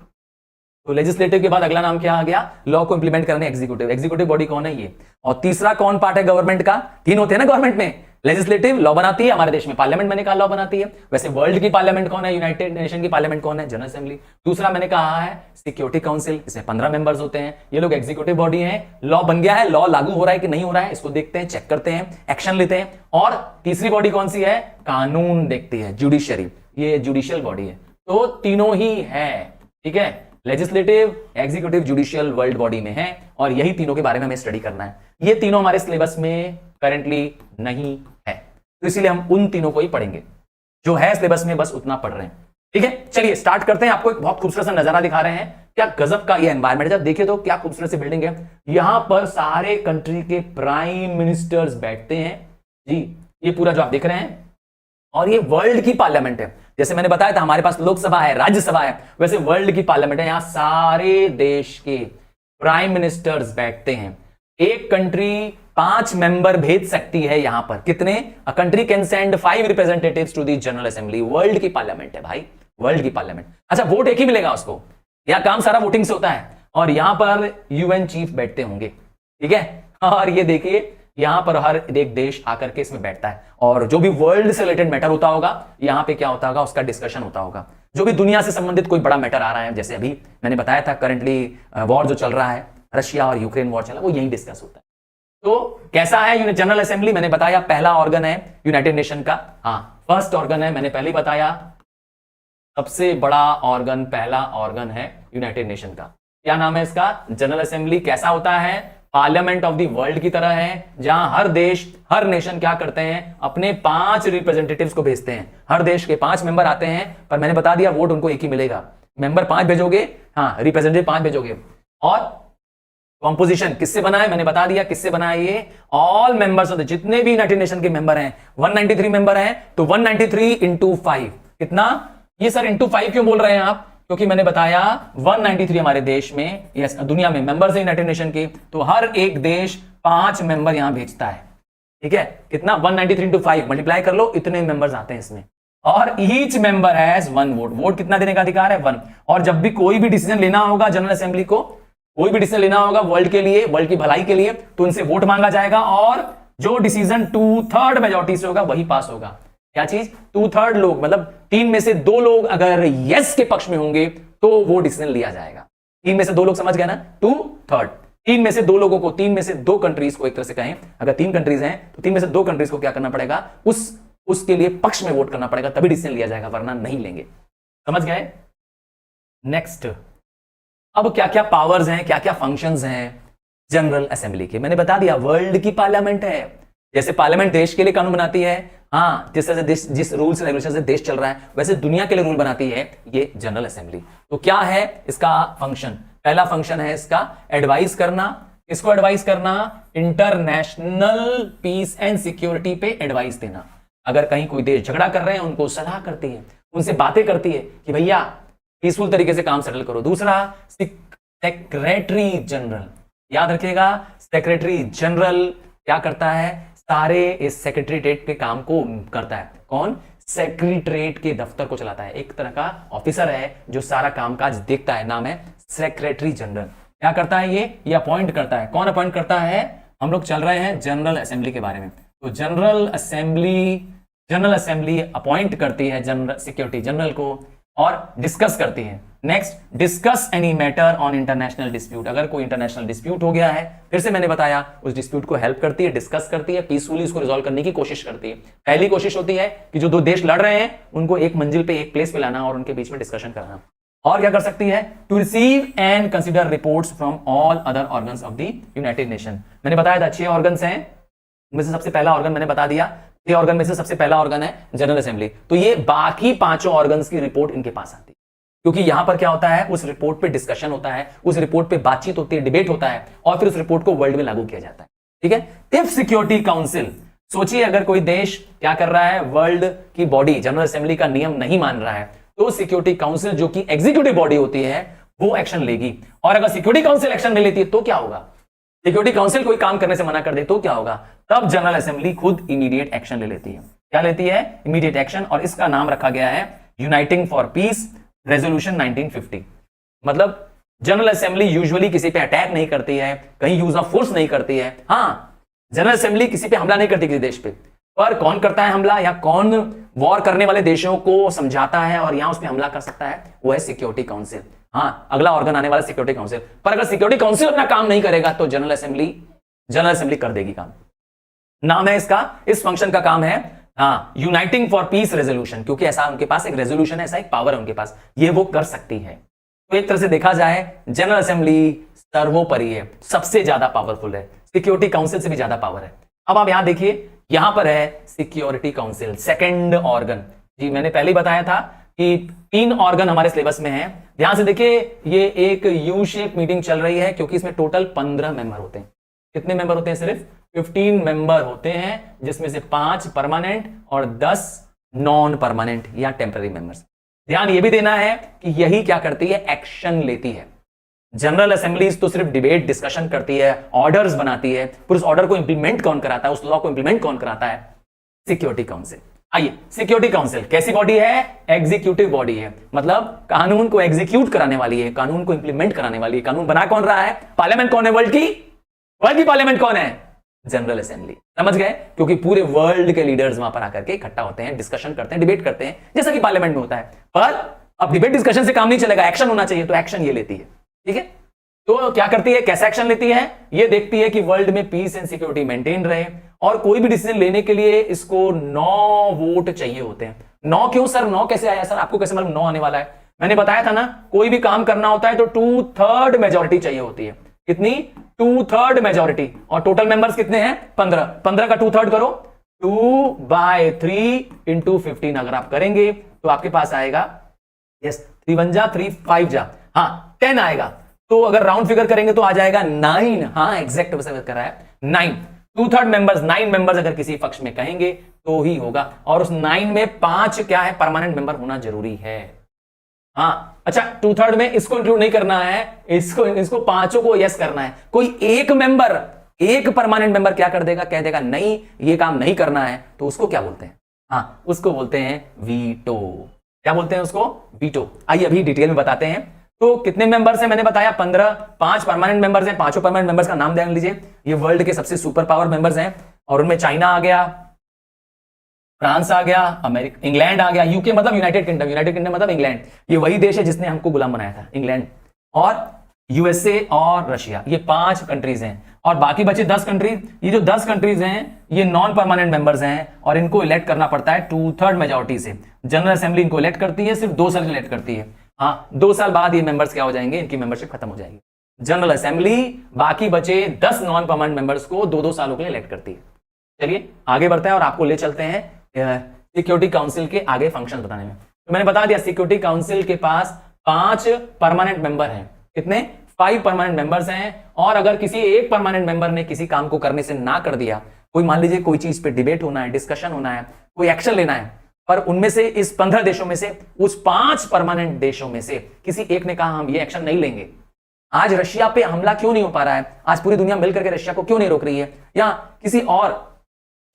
तो लेजिस्लेटिव के बाद अगला नाम क्या आ गया? लॉ को इंप्लीमेंट करने एग्जीक्यूटिव। एग्जीक्यूटिव बॉडी कौन है? ये। और तीसरा कौन पार्ट है गवर्नमेंट का? 3 होते हैं ना गवर्नमेंट में। लेजिस्लेटिव लॉ बनाती है, हमारे देश में पार्लियामेंट मैंने कहा लॉ बनाती है। वैसे वर्ल्ड की पार्लियामेंट कौन है? यूनाइटेड नेशन की पार्लियामेंट कौन है? General assembly. दूसरा मैंने कहा है सिक्योरिटी काउंसिल, इसमें 15 मेंबर्स होते हैं। ये लोग एग्जीक्यूटिव बॉडी हैं। लॉ बन गया है, लॉ लागू हो रहा है कि नहीं हो रहा है, इसको देखते हैं, चेक करते हैं, एक्शन लेते हैं। और तीसरी बॉडी कौन सी है? कानून देखती है, जुडिशरी। ये जुडिशियल बॉडी है। तो तीनों ही है, ठीक है, legislative, executive, judicial world body में है। और यही तीनों के बारे में हमें स्टडी करना है। ये तीनों हमारे सिलेबस में करंटली नहीं है, तो इसीलिए हम उन तीनों को ही पढ़ेंगे। जो है सिलेबस में बस उतना पढ़ रहे हैं, ठीक है। चलिए स्टार्ट करते हैं। आपको एक बहुत खूबसूरत सा नजारा दिखा रहे हैं। क्या गजब का ये एनवायरमेंट, जब देखिए तो क्या खूबसूरत सी बिल्डिंग है। यहां पर सारे कंट्री के प्राइम मिनिस्टर्स बैठते हैं जी। ये पूरा जो आप देख रहे हैं, और ये वर्ल्ड की पार्लियामेंट है। जैसे मैंने बताया था हमारे पास लोकसभा है, राज्यसभा है, वैसे वर्ल्ड की पार्लियामेंट है। यहां सारे देश के प्राइम मिनिस्टर्स बैठते हैं। एक कंट्री 5 मेंबर भेज सकती है यहां पर। कितने? A country can send 5 representatives to the general assembly. World की पार्लियामेंट है भाई, वर्ल्ड की पार्लियामेंट। अच्छा, वोट एक ही मिलेगा उसको, यह काम सारा वोटिंग से होता है। और यहां पर यूएन चीफ बैठते होंगे, ठीक है। और ये देखिए यहां पर हर एक देश आकर के इसमें बैठता है, और जो भी वर्ल्ड से रिलेटेड मैटर होता होगा यहां पे क्या होता होगा, उसका डिस्कशन होता होगा। जो भी दुनिया से संबंधित कोई बड़ा मैटर आ रहा है, जैसे अभी मैंने बताया था करंटली वॉर जो चल रहा है, रशिया और यूक्रेन वॉर चल रहा है, वो यही डिस्कस होता है। तो कैसा है जनरल असेंबली? मैंने बताया पहला ऑर्गन है यूनाइटेड नेशन का। हाँ, फर्स्ट ऑर्गन है, मैंने पहले बताया सबसे बड़ा ऑर्गन, पहला ऑर्गन है यूनाइटेड नेशन का। क्या नाम है इसका? General assembly. कैसा होता है? पार्लियामेंट ऑफ द वर्ल्ड की तरह है, जहां हर देश, हर नेशन क्या करते हैं, अपने 5 रिप्रेजेंटेटिव्स को भेजते हैं। हर देश के 5 मेंबर आते हैं, पर मैंने बता दिया वोट उनको एक ही मिलेगा। मेंबर 5 भेजोगे, हाँ, रिप्रेजेंटेटिव 5 भेजोगे। और कॉम्पोजिशन किससे बना है? मैंने बता दिया किससे बना है ये। ऑल मेंबर्स ऑफ द, जितने भी यूनाइटेड नेशन के मेंबर हैं, 193 मेंबर हैं, तो 193 इंटू 5 कितना? ये सर इंटू 5 क्यों बोल रहे हैं आप? क्योंकि मैंने बताया 193 हमारे देश में, यस, दुनिया में मेंबर्स है यूनाइटेड नेशन के, तो हर एक देश 5 मेंबर यहां भेजता है, ठीक है। कितना? 193 इंटू 5 मल्टीप्लाई कर लो, इतने मेंबर्स आते हैं इसमें। और each member has 1 vote. Vote कितना देने का अधिकार है? 1। और जब भी कोई भी डिसीजन लेना होगा जनरल असेंबली को, कोई भी डिसीजन लेना होगा वर्ल्ड के लिए, वर्ल्ड की भलाई के लिए, तो उनसे वोट मांगा जाएगा, और जो डिसीजन 2/3 मेजॉरिटी से होगा वही पास होगा। क्या चीज? 2/3 लोग, मतलब 3 में से 2 लोग अगर यस के पक्ष में होंगे तो वो डिसीजन लिया जाएगा। 3 में से 2 लोग, समझ गए ना? 2/3। 3 में से 2 लोगों को, 3 में से 2 कंट्रीज को, एक तरह से कहें अगर 3 कंट्रीज हैं तो 3 में से 2 कंट्रीज को क्या करना पड़ेगा? उसके लिए पक्ष में वोट करना पड़ेगा, तभी डिसीजन लिया जाएगा, वरना नहीं लेंगे। समझ गए? नेक्स्ट, अब क्या क्या पावर्स हैं, क्या क्या फंक्शंस हैं जनरल असेंबली के? मैंने बता दिया वर्ल्ड की पार्लियामेंट है। जैसे पार्लियामेंट देश के लिए कानून बनाती है, हाँ, जिस रूल्स रेगुलेशन से देश चल रहा है, वैसे दुनिया के लिए रूल बनाती है ये जनरल असेंबली। तो क्या है इसका फंक्शन? पहला फंक्शन है इसका एडवाइस करना। किसको एडवाइस करना? इंटरनेशनल पीस एंड सिक्योरिटी पे एडवाइस देना। अगर कहीं कोई देश झगड़ा कर रहे हैं, उनको सलाह करती है, उनसे बातें करती है कि भैया पीसफुल तरीके से काम सेटल करो। दूसरा, सेक्रेटरी जनरल, याद रखिएगा, सेक्रेटरी जनरल क्या करता है? सारे इस सेक्रेटरीटेट के काम को करता है। कौन? सेक्रेटरीटेट के दफ्तर को चलाता है। एक तरह का ऑफिसर है जो सारा कामकाज देखता है, नाम है सेक्रेटरी जनरल। क्या करता है ये अपॉइंट करता है। कौन अपॉइंट करता है? हम लोग चल रहे हैं जनरल असेंबली के बारे में। तो general assembly general assembly appoint करती है जनरल सिक्योरिटी जनरल को और डिस्कस करती है। Next, discuss any matter on international dispute. अगर कोई इंटरनेशनल डिस्प्यूट हो गया है, फिर से मैंने बताया, उस डिस्प्यूट को हेल्प करती है, डिस्कस करती है, पीसफुली उसको रिजॉल्व करने की कोशिश करती है। पहली कोशिश होती है कि जो दो देश लड़ रहे हैं उनको एक मंजिल पे, एक प्लेस पे लाना और उनके बीच में डिस्कशन कराना। और क्या कर सकती है? To receive and consider reports from all other organs of the united nation. मैंने बताया था 6 ऑर्गन्स हैं, उनमें से सबसे पहला ऑर्गन मैंने बता दिया, 6 ऑर्गन में से सबसे पहला ऑर्गन है जनरल असेंबली। तो ये बाकी 5 ऑर्गन्स की रिपोर्ट इनके पास आती है, क्योंकि यहां पर क्या होता है, उस रिपोर्ट पे डिस्कशन होता है, उस रिपोर्ट पे बातचीत होती है, डिबेट होता है और फिर उस रिपोर्ट को वर्ल्ड में लागू किया जाता है। ठीक है। इफ सिक्योरिटी काउंसिल, सोचिए अगर कोई देश क्या कर रहा है, वर्ल्ड की बॉडी जनरल असेंबली का नियम नहीं मान रहा है, तो सिक्योरिटी काउंसिल जो कि एग्जीक्यूटिव बॉडी होती है वो एक्शन लेगी। और अगर सिक्योरिटी काउंसिल एक्शन नहीं लेती है तो क्या होगा? सिक्योरिटी काउंसिल कोई काम करने से मना कर दे तो क्या होगा? तब जनरल असेंबली खुद इमीडिएट एक्शन ले लेती है। क्या लेती है? Immediate action. और इसका नाम रखा गया है यूनाइटिंग फॉर पीस रेजोल्यूशन 1950। मतलब जनरल असेंबली यूजुअली किसी पे अटैक नहीं करती है, कहीं यूज ऑफ फोर्स नहीं करती है। हाँ, जनरल असेंबली किसी पे हमला नहीं करती किसी देश पे, पर कौन करता है हमला या कौन वॉर करने वाले देशों को समझाता है और यहां उस पर हमला कर सकता है, वो है सिक्योरिटी काउंसिल। हाँ, अगला ऑर्गन आने वाला सिक्योरिटी काउंसिल। पर अगर सिक्योरिटी काउंसिल अपना काम नहीं करेगा तो जनरल असेंबली कर देगी काम। नाम है इसका, इस फंक्शन का काम है हाँ यूनाइटिंग फॉर पीस रेजोल्यूशन, क्योंकि ऐसा उनके पास एक रेजोल्यूशन है, ऐसा एक पावर है उनके पास, ये वो कर सकती है। तो एक तरह से देखा जाए जनरल असेंबली सर्वोपरि है, सबसे ज्यादा पावरफुल है, सिक्योरिटी काउंसिल से भी ज्यादा पावर है। अब आप यहां देखिए, यहां पर है सिक्योरिटी काउंसिल, सेकंड ऑर्गन। जी मैंने पहले ही बताया था कि 3 ऑर्गन हमारे सिलेबस में है। ध्यान से देखिए, ये एक यू शेप मीटिंग चल रही है क्योंकि इसमें टोटल 15 मेंबर होते हैं। कितने मेंबर होते हैं? सिर्फ 15 मेंबर होते हैं, जिसमें से 5 परमानेंट और 10 नॉन परमानेंट या टेम्पररी मेंबर्स। ध्यान ये भी देना है कि यही क्या करती है, एक्शन लेती है। जनरल असेंबली तो सिर्फ डिबेट डिस्कशन करती है, ऑर्डर्स बनाती है, फिर उस ऑर्डर को इंप्लीमेंट कौन कराता है, उस लॉ को इंप्लीमेंट कौन कराता है? Security council. आइए, सिक्योरिटी काउंसिल कैसी बॉडी है? एग्जीक्यूटिव बॉडी है, मतलब कानून को एग्जीक्यूट कराने वाली है, कानून को इंप्लीमेंट कराने वाली है। कानून बना कौन रहा है? पार्लियामेंट कौन है वर्ल्ड की? वर्ल्ड की पार्लियामेंट कौन है? General assembly. समझ गए? क्योंकि पूरे वर्ल्ड के लीडर्स वहां पर आकर के इकट्ठा होते हैं, डिस्कशन करते हैं, डिबेट करते हैं, जैसा कि पार्लियामेंट में होता है। पर अब डिबेट डिस्कशन से काम नहीं चलेगा, एक्शन होना चाहिए, तो एक्शन ये लेती है। ठीक है, तो क्या करती है, कैसा एक्शन लेती है? ये देखती है कि वर्ल्ड में पीस एंड सिक्योरिटी मेंटेन रहे, और कोई भी डिसीजन लेने के लिए इसको 9 वोट चाहिए होते हैं। 9 क्यों सर? 9 कैसे आया सर? आपको कैसे मालूम 9 आने वाला है? मैंने बताया था ना, कोई भी काम करना होता है तो 2/3 मेजोरिटी चाहिए होती है। कितनी? 2/3 मेजोरिटी। और टोटल मेंबर्स कितने हैं? 15। 15 का 2/3 करो, 2/3 × 15 अगर आप करेंगे तो आपके पास आएगा, यस 3 जा 3 5 जा, हाँ 10 आएगा। तो अगर राउंड फिगर करेंगे तो आ जाएगा 9। हाँ एग्जैक्ट कर रहा है 9। 2/3 मेंबर्स, 9 मेंबर्स अगर किसी पक्ष में कहेंगे तो ही होगा। और उस 9 में 5 क्या है? परमानेंट मेंबर होना जरूरी है। हाँ अच्छा, 2/3 में इसको इंक्लूड नहीं करना है, इसको 5 को यस करना है। कोई एक मेंबर, एक परमानेंट मेंबर क्या कर देगा? कह देगा नहीं ये काम नहीं करना है, तो उसको क्या बोलते हैं? हाँ उसको बोलते हैं वीटो। क्या बोलते हैं उसको? वीटो। आइए अभी डिटेल में बताते हैं। तो कितने मेंबर्स हैं? मैंने बताया 15। 5 परमानेंट मेंबर्स हैं। 5 परमानेंट मेंबर्स का नाम ध्यान लीजिए। ये वर्ल्ड के सबसे सुपर पावर मेंबर्स हैं, और उनमें चाइना आ गया, फ्रांस आ गया, अमेरिका, इंग्लैंड आ गया, यूके मतलब यूनाइटेड किंगडम, यूनाइटेड किंगडम मतलब इंग्लैंड। ये वही देश है जिसने हमको गुलाम बनाया था, इंग्लैंड, और यूएसए और रशिया। ये 5 कंट्रीज हैं, और बाकी बचे 10 कंट्रीज। ये जो 10 कंट्रीज हैं ये नॉन परमानेंट मेंबर्स हैं, और इनको इलेक्ट करना पड़ता है 2/3 मेजोरिटी से। जनरल असेंबली इनको इलेक्ट करती है, सिर्फ 2 साल इलेक्ट करती है। हाँ 2 साल बाद ये मेंबर्स क्या हो जाएंगे? इनकी मेंबरशिप खत्म हो जाएगी। जनरल असेंबली बाकी बचे 10 नॉन परमानेंट मेंबर्स को 2-2 सालों के लिए इलेक्ट करती है। चलिए आगे बढ़ते हैं और आपको ले चलते हैं सिक्योरिटी काउंसिल के आगे फंक्शन बताने में। तो मैंने बता दिया सिक्योरिटी काउंसिल के पास 5 परमानेंट मेंबर हैं। कितने? 5 परमानेंट मेंबर्स हैं। और अगर किसी एक परमानेंट मेंबर ने किसी काम को करने से ना कर दिया, कोई मान लीजिए कोई चीज पे डिबेट होना है, डिस्कशन होना है, कोई एक्शन लेना है, पर उनमें से इस 15 देशों में से, उस 5 परमानेंट देशों में से किसी एक ने कहा हम ये एक्शन नहीं लेंगे। आज रशिया पे हमला क्यों नहीं हो पा रहा है? आज पूरी दुनिया मिलकर के रशिया को क्यों नहीं रोक रही है? या किसी और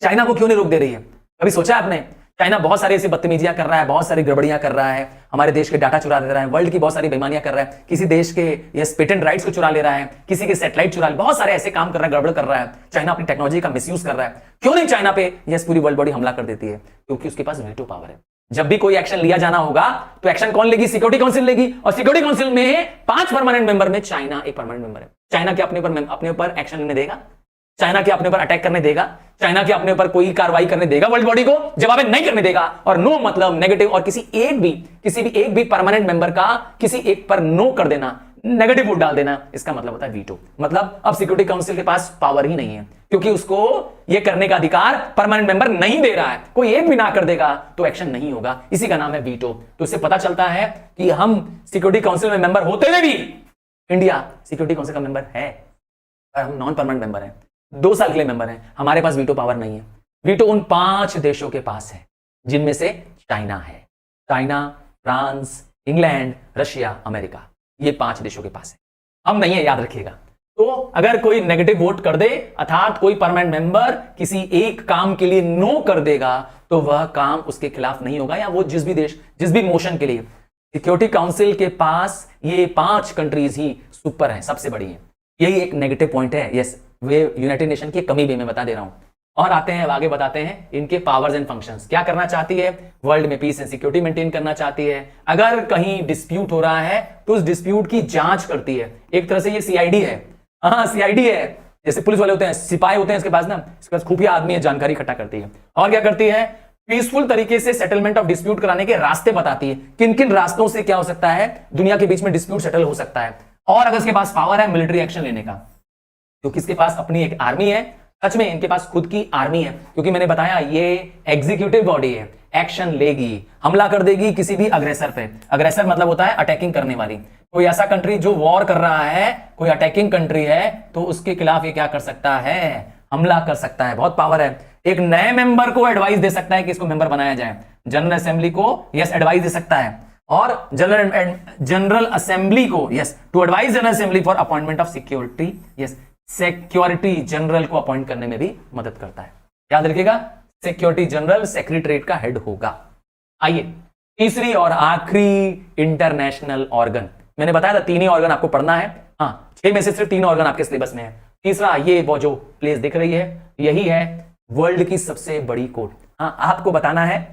चाइना को क्यों नहीं रोक दे रही है? कभी सोचा आपने चाइना बहुत सारी ऐसी बदतमीजियां कर रहा है, बहुत सारी गड़बड़ियां कर रहा है, हमारे देश के डाटा चुरा ले रहा है, वर्ल्ड की बहुत सारी बेईमानियां कर रहा है, किसी देश के यस पेटेंट राइट्स को चुरा ले रहा है, किसी के सैटेलाइट चुरा ले, बहुत सारे ऐसे काम कर रहा है, गड़बड़ कर रहा है। चाइना अपनी टेक्नोलॉजी का मिसयूज कर रहा है। क्यों नहीं चाइना पे यस पूरी वर्ल्ड बॉडी हमला कर देती है? क्योंकि उसके पास वीटो पावर है। जब भी कोई एक्शन लिया जाना होगा तो एक्शन कौन लेगी? सिक्योरिटी काउंसिल लेगी, और सिक्योरिटी काउंसिल में 5 परमानेंट मेंबर में चाइना एक परमानेंट मेंबर है। चाइना क्या अपने ऊपर एक्शन लेने देगा? चाइना क्या अपने ऊपर अटैक करने देगा? चाइना क्या अपने ऊपर कोई कार्रवाई करने देगा वर्ल्ड बॉडी को? जवाब है नहीं करने देगा। और नो मतलब नेगेटिव, और किसी एक भी परमानेंट मेंबर का किसी एक पर नो कर देना, नेगेटिव वोट डाल देना, इसका मतलब होता है वीटो। मतलब अब सिक्योरिटी काउंसिल के पास पावर ही नहीं है, क्योंकि उसको यह करने का अधिकार परमानेंट मेंबर नहीं दे रहा है। कोई एक भी ना कर देगा तो एक्शन नहीं होगा, इसी का नाम है वीटो। तो इससे पता चलता है कि हम सिक्योरिटी काउंसिल में मेंबर होते हुए भी, इंडिया सिक्योरिटी काउंसिल का मेंबर है और हम नॉन परमानेंट मेंबर हैं, 2 साल के लिए मेंबर हैं, हमारे पास वीटो पावर नहीं है। वीटो उन 5 देशों के पास है जिनमें से चाइना है। China, France, England, Russia, America, ये 5 देशों के पास है, हम नहीं है, याद रखिएगा। तो अगर कोई नेगेटिव वोट कर दे, अर्थात कोई परमानेंट मेंबर किसी एक काम के लिए नो कर देगा, तो वह काम उसके खिलाफ नहीं होगा, या वो जिस भी मोशन के लिए। सिक्योरिटी काउंसिल के पास ये 5 कंट्रीज ही सुपर है, सबसे बड़ी है। यही एक नेगेटिव पॉइंट है। यस, वे यूनाइटेड नेशन की कमी भी मैं बता दे रहा हूं। और आते हैं आगे, बताते हैं इनके पावर्स एंड फंक्शंस। क्या करना चाहती है? वर्ल्ड में पीस एंड सिक्योरिटी मेंटेन करना चाहती है। अगर कहीं डिस्प्यूट हो रहा है तो उस डिस्प्यूट की जांच करती है। एक तरह से ये सीआईडी है। हाँ, सीआईडी है, जैसे पुलिस वाले होते हैं, सिपाही होते हैं, इसके पास ना, इसके पास खुफिया आदमी है, जानकारी इकट्ठा करती है। और क्या करती है? पीसफुल तरीके से सेटलमेंट ऑफ डिस्प्यूट कराने के रास्ते बताती है, किन किन रास्तों से क्या हो सकता है, दुनिया के बीच में डिस्प्यूट सेटल हो सकता है। और अगर इसके पास पावर है मिलिट्री एक्शन लेने का, क्योंकि इसके पास अपनी एक आर्मी है। सच में इनके पास खुद की आर्मी है, क्योंकि मैंने बताया ये एग्जीक्यूटिव बॉडी है, एक्शन लेगी, हमला कर देगी किसी भी अग्रेसर पे। अग्रेसर मतलब होता है अटैकिंग करने वाली। कोई ऐसा कंट्री जो वॉर कर रहा है, कोई अटैकिंग कंट्री है, तो उसके खिलाफ ये क्या कर सकता है? हमला कर सकता है। बहुत पावर है। एक नए मेंबर को एडवाइस दे सकता है कि इसको मेंबर बनाया जाए। जनरल असेंबली को यस एडवाइस दे सकता है, और जनरल असेंबली को yes to advise general assembly for appointment of security, yes security general को अपॉइंट करने में भी मदद करता है। याद रखिएगा, सिक्योरिटी जनरल सेक्रेटरीट का हेड होगा। आइए, तीसरी और आखिरी इंटरनेशनल ऑर्गन। मैंने बताया था 3 ही ऑर्गन आपको पढ़ना है। हाँ, 6 में से सिर्फ 3 ऑर्गन आपके सिलेबस में है। तीसरा, ये वो जो प्लेस दिख रही है, यही है वर्ल्ड की सबसे बड़ी कोर्ट। हाँ, आपको बताना है,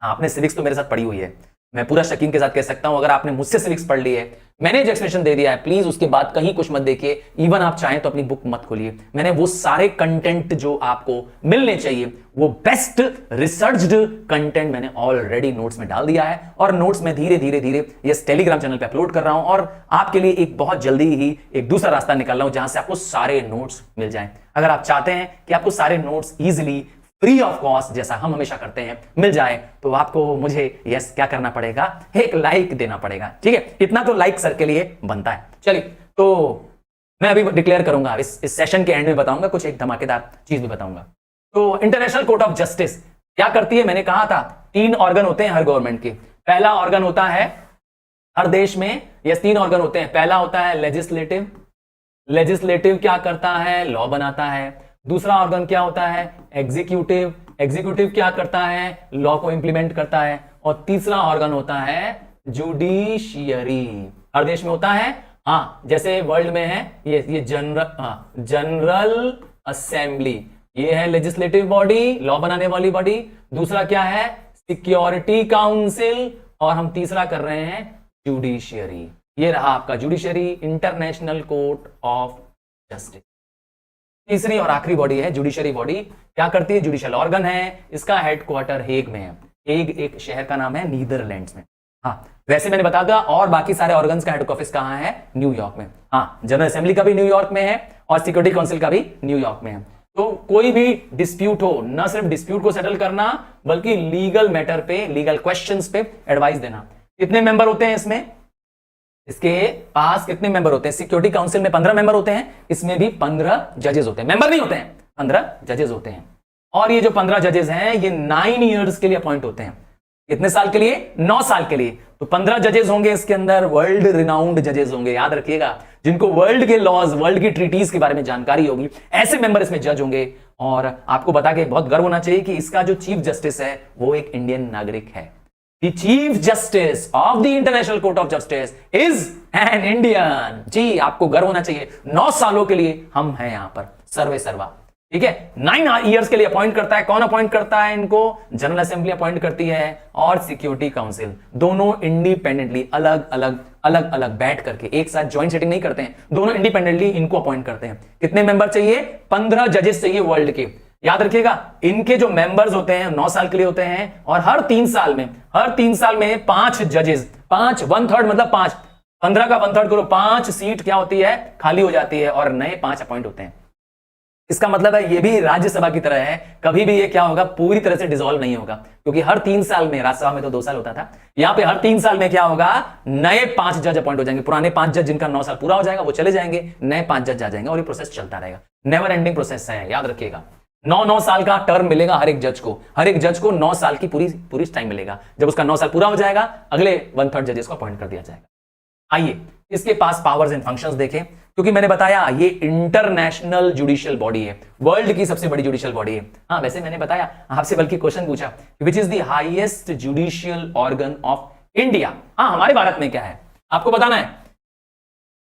आपने सिविक्स तो मेरे साथ पढ़ी हुई है, मैं पूरा शकीन के साथ कह सकता हूं, अगर आपने मुझसे सिविक्स पढ़ ली है, मैंने जो एक्सप्लेनेशन दे दिया है, प्लीज उसके बाद कहीं कुछ मत देखिए। इवन आप चाहें तो अपनी बुक मत खोलिए। मैंने वो सारे कंटेंट जो आपको मिलने चाहिए, वो बेस्ट रिसर्च्ड कंटेंट मैंने ऑलरेडी नोट्स में डाल दिया है, और नोट्स में धीरे धीरे ये टेलीग्राम चैनल पे अपलोड कर रहा हूं, और आपके लिए एक बहुत जल्दी ही एक दूसरा रास्ता निकाल रहा हूं जहां से आपको सारे नोट्स मिल जाएं। अगर आप चाहते हैं कि आपको सारे notes easily free of cost, जैसा हम हमेशा करते हैं, मिल जाए, तो आपको मुझे यस क्या करना पड़ेगा? एक लाइक देना पड़ेगा। ठीक है, इतना तो लाइक सर के लिए बनता है। चलिए, तो मैं अभी डिक्लेयर करूंगा, इस सेशन के एंड में बताऊंगा, कुछ एक धमाकेदार चीज भी बताऊंगा। तो इंटरनेशनल कोर्ट ऑफ जस्टिस क्या करती है? मैंने कहा था 3 ऑर्गन होते हैं हर गवर्नमेंट के। पहला ऑर्गन होता है हर देश में, यस 3 ऑर्गन होते हैं। पहला होता है लेजिस्लेटिव। लेजिस्लेटिव क्या करता है? लॉ बनाता है। दूसरा ऑर्गन क्या होता है? एग्जीक्यूटिव। एग्जीक्यूटिव क्या करता है? लॉ को इंप्लीमेंट करता है। और तीसरा ऑर्गन होता है जुडिशियरी। हर देश में होता है। हाँ, जैसे वर्ल्ड में है ये जनरल असेंबली, ये है लेजिस्लेटिव बॉडी, लॉ बनाने वाली बॉडी। दूसरा क्या है? Security council. और हम तीसरा कर रहे हैं जुडिशियरी। ये रहा आपका judiciary, international court of justice. तीसरी और आखिरी बॉडी है जुडिशरी बॉडी। क्या करती है? जुडिशियल ऑर्गन है। इसका हेडक्वार्टर हेग में है। हेग एक शहर का नाम है नीदरलैंड्स में। हाँ, वैसे मैंने बता दिया, और बाकी सारे ऑर्गन्स का हेड ऑफिस कहां है? न्यूयॉर्क में। हाँ, जनरल असेंबली का भी न्यूयॉर्क में है, और सिक्योरिटी काउंसिल का भी न्यूयॉर्क में है। तो कोई भी डिस्प्यूट हो, ना सिर्फ डिस्प्यूट को सेटल करना, बल्कि लीगल मैटर पे, लीगल क्वेश्चंस पे एडवाइस देना। कितने मेंबर होते हैं इसमें? इसके पास कितने मेंबर होते हैं? सिक्योरिटी काउंसिल में 15 मेंबर होते हैं, इसमें भी 15 जजेस होते हैं। मेंबर नहीं होते हैं, 15 जजेस होते हैं। और ये जो 15 जजेस हैं, ये 9 ईयर्स के लिए अपॉइंट होते हैं। कितने साल के लिए? 9 साल के लिए। तो 15 जजेस होंगे इसके अंदर, वर्ल्ड रिनाउंड जजेस होंगे। याद रखिएगा, जिनको वर्ल्ड के लॉज, वर्ल्ड की ट्रीटीज के बारे में जानकारी होगी, ऐसे मेंबर इसमें जज होंगे। और आपको बता के बहुत गर्व होना चाहिए कि इसका जो चीफ जस्टिस है वो एक इंडियन नागरिक है। The Chief Justice of the International Court of Justice is an Indian। जी, आपको गर्व होना चाहिए। 9 सालों के लिए हम हैं यहां पर, सर्वे सर्वा, ठीक है। 9 ईयर्स के लिए अपॉइंट करता है। कौन अपॉइंट करता है इनको? जनरल असेंबली अपॉइंट करती है और सिक्योरिटी काउंसिल, दोनों इंडिपेंडेंटली अलग अलग बैठ करके, एक साथ ज्वाइंट सेटिंग नहीं करते हैं, दोनों इंडिपेंडेंटली इनको अपॉइंट करते हैं। कितने मेंबर चाहिए? 15 जजेस चाहिए वर्ल्ड के। याद रखिएगा, इनके जो मेंबर्स होते हैं 9 साल के लिए होते हैं और हर 3 साल में 5 जजेस, 5 1/3 मतलब 5, 15 का 1/3 करो, 5 सीट क्या होती है? खाली हो जाती है और नए 5 अपॉइंट होते हैं। इसका मतलब है ये भी राज्यसभा की तरह है, कभी भी ये क्या होगा? पूरी तरह से डिसॉल्व नहीं होगा, क्योंकि हर 3 साल में, राज्यसभा में तो 2 साल होता था, यहां पे हर 3 साल में क्या होगा? नए 5 जज अपॉइंट हो जाएंगे। पुराने 5 जज जिनका 9 साल पूरा हो जाएगा वो चले जाएंगे, नए 5 जज आ जाएंगे और ये प्रोसेस चलता रहेगा। नेवर एंडिंग प्रोसेस है, याद रखिएगा। 9 साल का टर्म मिलेगा हर एक जज को 9 साल की पूरी टाइम मिलेगा। जब उसका 9 साल पूरा हो जाएगा, अगले 1/3 जजेस को अपॉइंट कर दिया जाएगा। आइए इसके पास पावर्स एंड फंक्शंस देखें, क्योंकि मैंने बताया ये इंटरनेशनल जुडिशियल बॉडी है, वर्ल्ड की सबसे बड़ी जुडिशियल बॉडी है। हाँ, वैसे मैंने बताया आपसे, बल्कि क्वेश्चन पूछा which is the highest judicial organ of India. हाँ, हमारे भारत में क्या है आपको बताना है।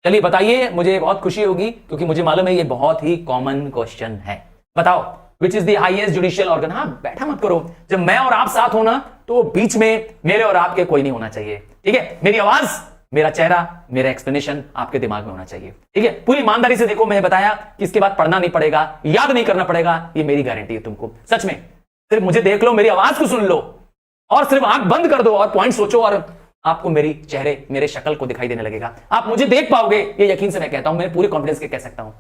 चलिए बताइए, मुझे बहुत खुशी होगी, क्योंकि मुझे मालूम है ये बहुत ही कॉमन क्वेश्चन है। बताओ which is the highest judicial organ. हाँ, बैठा मत करो, जब मैं और आप साथ होना तो बीच में मेरे और आपके कोई नहीं होना चाहिए, ठीक है। मेरी आवाज, मेरा चेहरा, मेरा एक्सप्लेनेशन आपके दिमाग में होना चाहिए, ठीक है। पूरी ईमानदारी से देखो, मैंने बताया कि इसके बाद पढ़ना नहीं पड़ेगा, याद नहीं करना पड़ेगा, ये मेरी गारंटी है तुमको। सच में सिर्फ मुझे देख लो, मेरी आवाज को सुन लो और सिर्फ आंख बंद कर दो और पॉइंट सोचो और आपको मेरी चेहरे, मेरे शक्ल को दिखाई देने लगेगा, आप मुझे देख पाओगे। ये यकीन से मैं कहता हूं, मैं पूरे कॉन्फिडेंस के कह सकता हूं।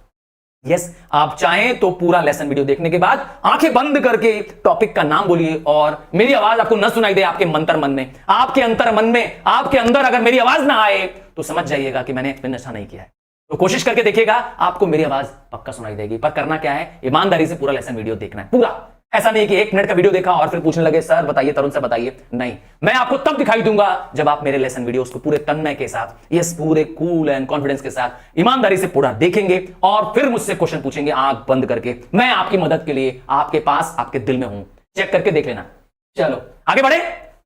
यस, आप चाहें तो पूरा लेसन वीडियो देखने के बाद आंखें बंद करके टॉपिक का नाम बोलिए और मेरी आवाज आपको न सुनाई दे आपके मंतर मन में, आपके अंतर मन में, आपके अंदर अगर मेरी आवाज ना आए तो समझ जाइएगा कि मैंने एक्सप्लेन अच्छा नहीं किया है। तो कोशिश करके देखिएगा, आपको मेरी आवाज पक्का सुनाई देगी। पर करना क्या है? ईमानदारी से पूरा लेसन वीडियो देखना है, पूरा। ऐसा नहीं कि 1 मिनट का वीडियो देखा और फिर पूछने लगे सर बताइए, तरुण सर बताइए। नहीं, मैं आपको तब दिखाई दूंगा जब आप मेरे लेसन वीडियो को पूरे तन्मय के साथ, यस, पूरे कूल एंड कॉन्फिडेंस के साथ ईमानदारी से पूरा देखेंगे और फिर मुझसे क्वेश्चन पूछेंगे आंख बंद करके। मैं आपकी मदद के लिए आपके पास, आपके दिल में हूं, चेक करके देख लेना। चलो आगे बढ़े,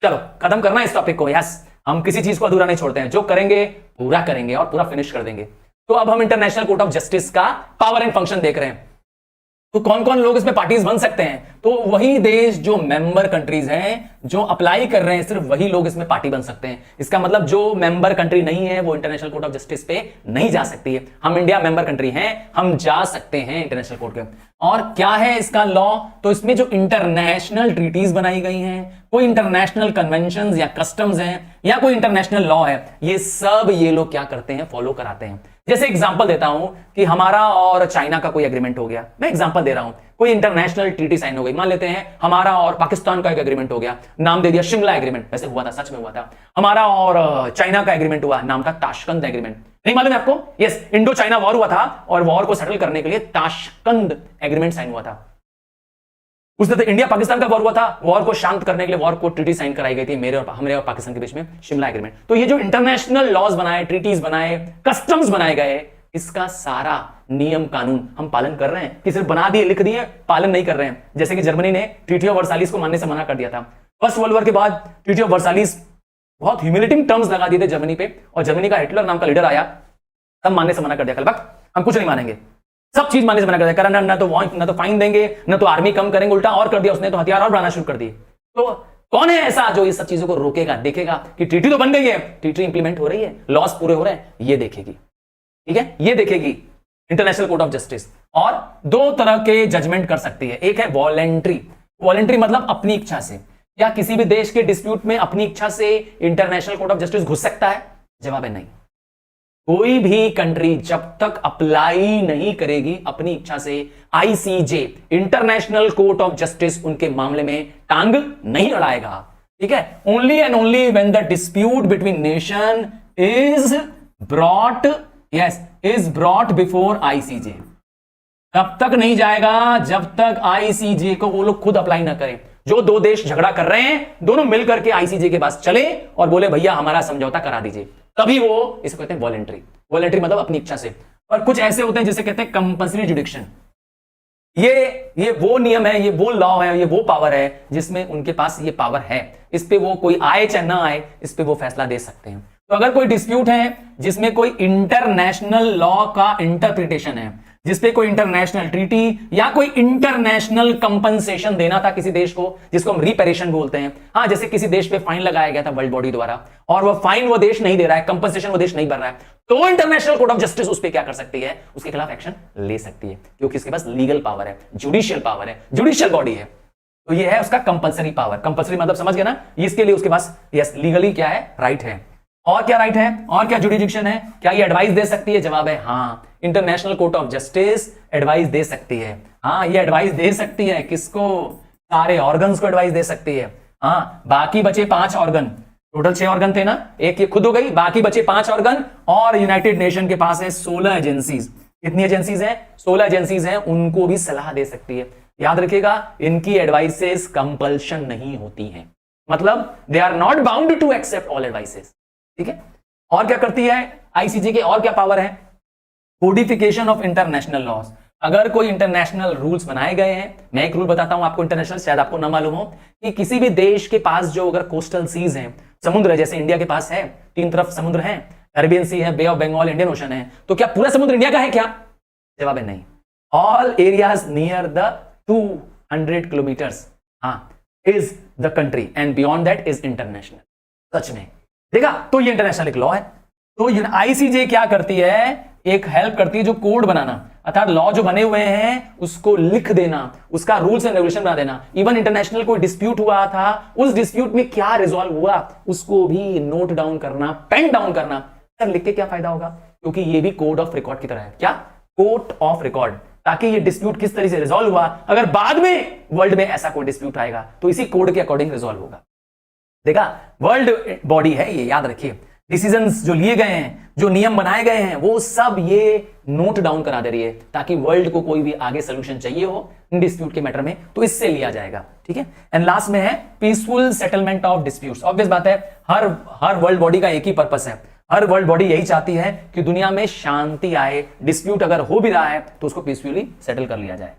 चलो खत्म करना इस टॉपिक को। यस, हम किसी चीज को अधूरा नहीं छोड़ते हैं, जो करेंगे पूरा करेंगे और पूरा फिनिश कर देंगे। तो अब हम इंटरनेशनल कोर्ट ऑफ जस्टिस का पावर एंड फंक्शन देख रहे हैं। तो कौन कौन लोग इसमें पार्टीज बन सकते हैं? तो वही देश जो मेंबर कंट्रीज हैं, जो अप्लाई कर रहे हैं, सिर्फ वही लोग इसमें पार्टी बन सकते हैं। इसका मतलब जो मेंबर कंट्री नहीं है वो इंटरनेशनल कोर्ट ऑफ जस्टिस पे नहीं जा सकती है। हम इंडिया मेंबर कंट्री हैं, हम जा सकते हैं इंटरनेशनल कोर्ट के। और क्या है इसका लॉ? तो इसमें जो इंटरनेशनल ट्रीटीज बनाई गई हैं, कोई इंटरनेशनल कन्वेंशन या कस्टम्स हैं या कोई इंटरनेशनल लॉ है, ये सब ये लोग क्या करते हैं? फॉलो कराते हैं। जैसे एग्जांपल देता हूं कि हमारा और चाइना का कोई एग्रीमेंट हो गया, मैं एग्जांपल दे रहा हूं, कोई इंटरनेशनल ट्रीटी साइन हो गई। मान लेते हैं हमारा और पाकिस्तान का एक एग्रीमेंट हो गया, नाम दे दिया शिमला एग्रीमेंट, वैसे हुआ था, सच में हुआ था। हमारा और चाइना का एग्रीमेंट हुआ, नाम था ताशकंद एग्रीमेंट। नहीं मालूम है आपको? यस, इंडो चाइना वॉर हुआ था और वॉर को सेटल करने के लिए ताशकंद एग्रीमेंट साइन हुआ था। उस तरह इंडिया पाकिस्तान का वॉर हुआ था, वॉर को शांत करने के लिए वॉर को ट्रीटी साइन कराई गई थी हमारे और पाकिस्तान के बीच में, शिमला एग्रीमेंट। तो ये जो इंटरनेशनल लॉज बनाए, ट्रीटीज बनाए, कस्टम्स बनाए गए, इसका सारा नियम कानून हम पालन कर रहे हैं कि सिर्फ बना दिए, लिख दिए, पालन नहीं कर रहे हैं। जैसे कि जर्मनी ने ट्रीटी ऑफ वर्साइलिस को मानने से मना कर दिया था। फर्स्ट वर्ल्ड वॉर के बाद ट्रीटी ऑफ वर्साइलिस बहुत ह्यूमिलेटिंग टर्म्स लगा दिए थे जर्मनी पे, और जर्मनी का हिटलर नाम का लीडर आया, तब मानने से मना कर दिया। कल हम कुछ नहीं मानेंगे, सब चीज मानने से मना कर दिया। कारण ना तो फाइन देंगे, ना तो आर्मी कम करेंगे, उल्टा और कर दिया उसने, तो हथियार और बनाना शुरू कर दिए। तो कौन है ऐसा जो ये सब चीजों को रोकेगा, देखेगा कि ट्रीटी तो बन गई है, ट्रीटी इंप्लीमेंट हो रही है, लॉस पूरे हो रहे हैं, ये देखेगी, ठीक है, ये देखेगी इंटरनेशनल कोर्ट ऑफ जस्टिस। और 2 तरह के जजमेंट कर सकती है। एक है वॉलेंट्री, वॉलेंट्री मतलब अपनी इच्छा से। क्या किसी भी देश के डिस्प्यूट में अपनी इच्छा से इंटरनेशनल कोर्ट ऑफ जस्टिस घुस सकता है? जवाब है नहीं। कोई भी कंट्री जब तक अप्लाई नहीं करेगी अपनी इच्छा से, ICJ, international court of justice, उनके मामले में टांग नहीं अड़ाएगा, ठीक है। Only and only when the dispute between nation is brought, yes, is brought before ICJ, तब तक नहीं जाएगा जब तक आईसीजे को वो लोग खुद अप्लाई ना करें। जो 2 देश झगड़ा कर रहे हैं, दोनों मिलकर के आईसीजे के पास चले और बोले भैया हमारा समझौता करा दीजिए, तभी वो इसे कहते हैं वॉलेंट्री। वॉलंटरी मतलब अपनी इच्छा से। और कुछ ऐसे होते हैं जिसे कहते हैं कंपल्सरी जुडिक्शन। ये वो नियम है, ये वो लॉ है, ये वो पावर है जिसमें उनके पास ये पावर है, इस पे वो कोई आए चाहे ना आए, इस पे वो फैसला दे सकते हैं। तो अगर कोई डिस्प्यूट है जिसमें कोई इंटरनेशनल लॉ का इंटरप्रिटेशन है, जिसपे कोई इंटरनेशनल ट्रीटी या कोई इंटरनेशनल कंपनसेशन देना था किसी देश को, जिसको हम रिपेरेशन बोलते हैं। हाँ, जैसे किसी देश पे फाइन लगाया गया था वर्ल्ड बॉडी द्वारा और वो फाइन वो देश नहीं दे रहा है, कंपनसेशन वो देश नहीं भर रहा है, तो इंटरनेशनल कोर्ट ऑफ जस्टिस उस पर क्या कर सकती है, उसके खिलाफ एक्शन ले सकती है, क्योंकि इसके पास लीगल पावर है, जुडिशियल पावर है, जुडिशियल बॉडी है। तो ये है उसका कंपल्सरी पावर। कंपल्सरी मतलब समझ गए ना, इसके लिए उसके पास यस लीगली क्या है, राइट है। और क्या राइट है, और क्या जुडिक्शन है, क्या ये एडवाइस दे सकती है? जवाब है हाँ, international court of justice advice दे सकती है। हाँ, ये एडवाइस दे सकती है किसको? सारे ऑर्गन्स को एडवाइस दे सकती है। हाँ, बाकी बचे 5 ऑर्गन, टोटल 6 ऑर्गन थे ना, एक ये खुद हो गई, बाकी बचे 5 ऑर्गन, और यूनाइटेड नेशन के पास है 16 एजेंसीज। कितनी एजेंसीज हैं? 16 एजेंसीज हैं, उनको भी सलाह दे सकती है। याद रखिएगा, इनकी एडवाइसेस कंपल्शन नहीं होती हैं, मतलब they are not bound to accept all advices. ठीक है। और क्या करती है आईसीजे के, और क्या पावर है? Codification of international laws. अगर कोई इंटरनेशनल रूल्स बनाए गए हैं, मैं एक रूल बताता हूं आपको इंटरनेशनल, शायद आपको ना मालूम हो, कि किसी भी देश के पास जो अगर कोस्टल सीज हैं, समुद्र है, जैसे इंडिया के पास है, 3 तरफ समुद्र है, अरेबियन सी है, बे ऑफ बंगाल, इंडियन ओशन है, तो क्या पूरा समुद्र इंडिया का है क्या? जवाब है नहीं। All areas near the 200 kilometres is the country and beyond that is international. सच में देखा, तो ये इंटरनेशनल एक लॉ है। तो आईसीजे क्या करती है? एक हेल्प करती है जो कोड बनाना, अर्थात लॉ जो बने हुए हैं उसको लिख देना, उसका रूल्स एंड रेगुलेशन बना देना। इवन इंटरनेशनल कोई डिस्प्यूट हुआ था, उस डिस्प्यूट में क्या रिजॉल्व हुआ उसको भी नोट डाउन करना, पेन डाउन करना। सर लिख के क्या फायदा होगा? क्योंकि ये भी कोड ऑफ रिकॉर्ड की तरह है। क्या? कोर्ट ऑफ रिकॉर्ड, ताकि ये डिस्प्यूट किस तरह से रिजॉल्व हुआ, अगर बाद में वर्ल्ड में ऐसा कोई डिस्प्यूट आएगा तो इसी कोड के अकॉर्डिंग रिजॉल्व होगा। देखा, वर्ल्ड बॉडी है ये, याद रखिए। डिसीजंस जो लिए गए हैं, जो नियम बनाए गए हैं, वो सब ये नोट डाउन करा दे रही है, ताकि वर्ल्ड को कोई भी आगे सोल्यूशन चाहिए हो डिस्प्यूट के मैटर में तो इससे लिया जाएगा। ठीक है। एंड लास्ट में है peaceful settlement of disputes. Obvious बात है, हर वर्ल्ड बॉडी का एक ही पर्पस है, हर वर्ल्ड बॉडी यही चाहती है कि दुनिया में शांति आए, डिस्प्यूट अगर हो भी रहा है तो उसको पीसफुली सेटल कर लिया जाए।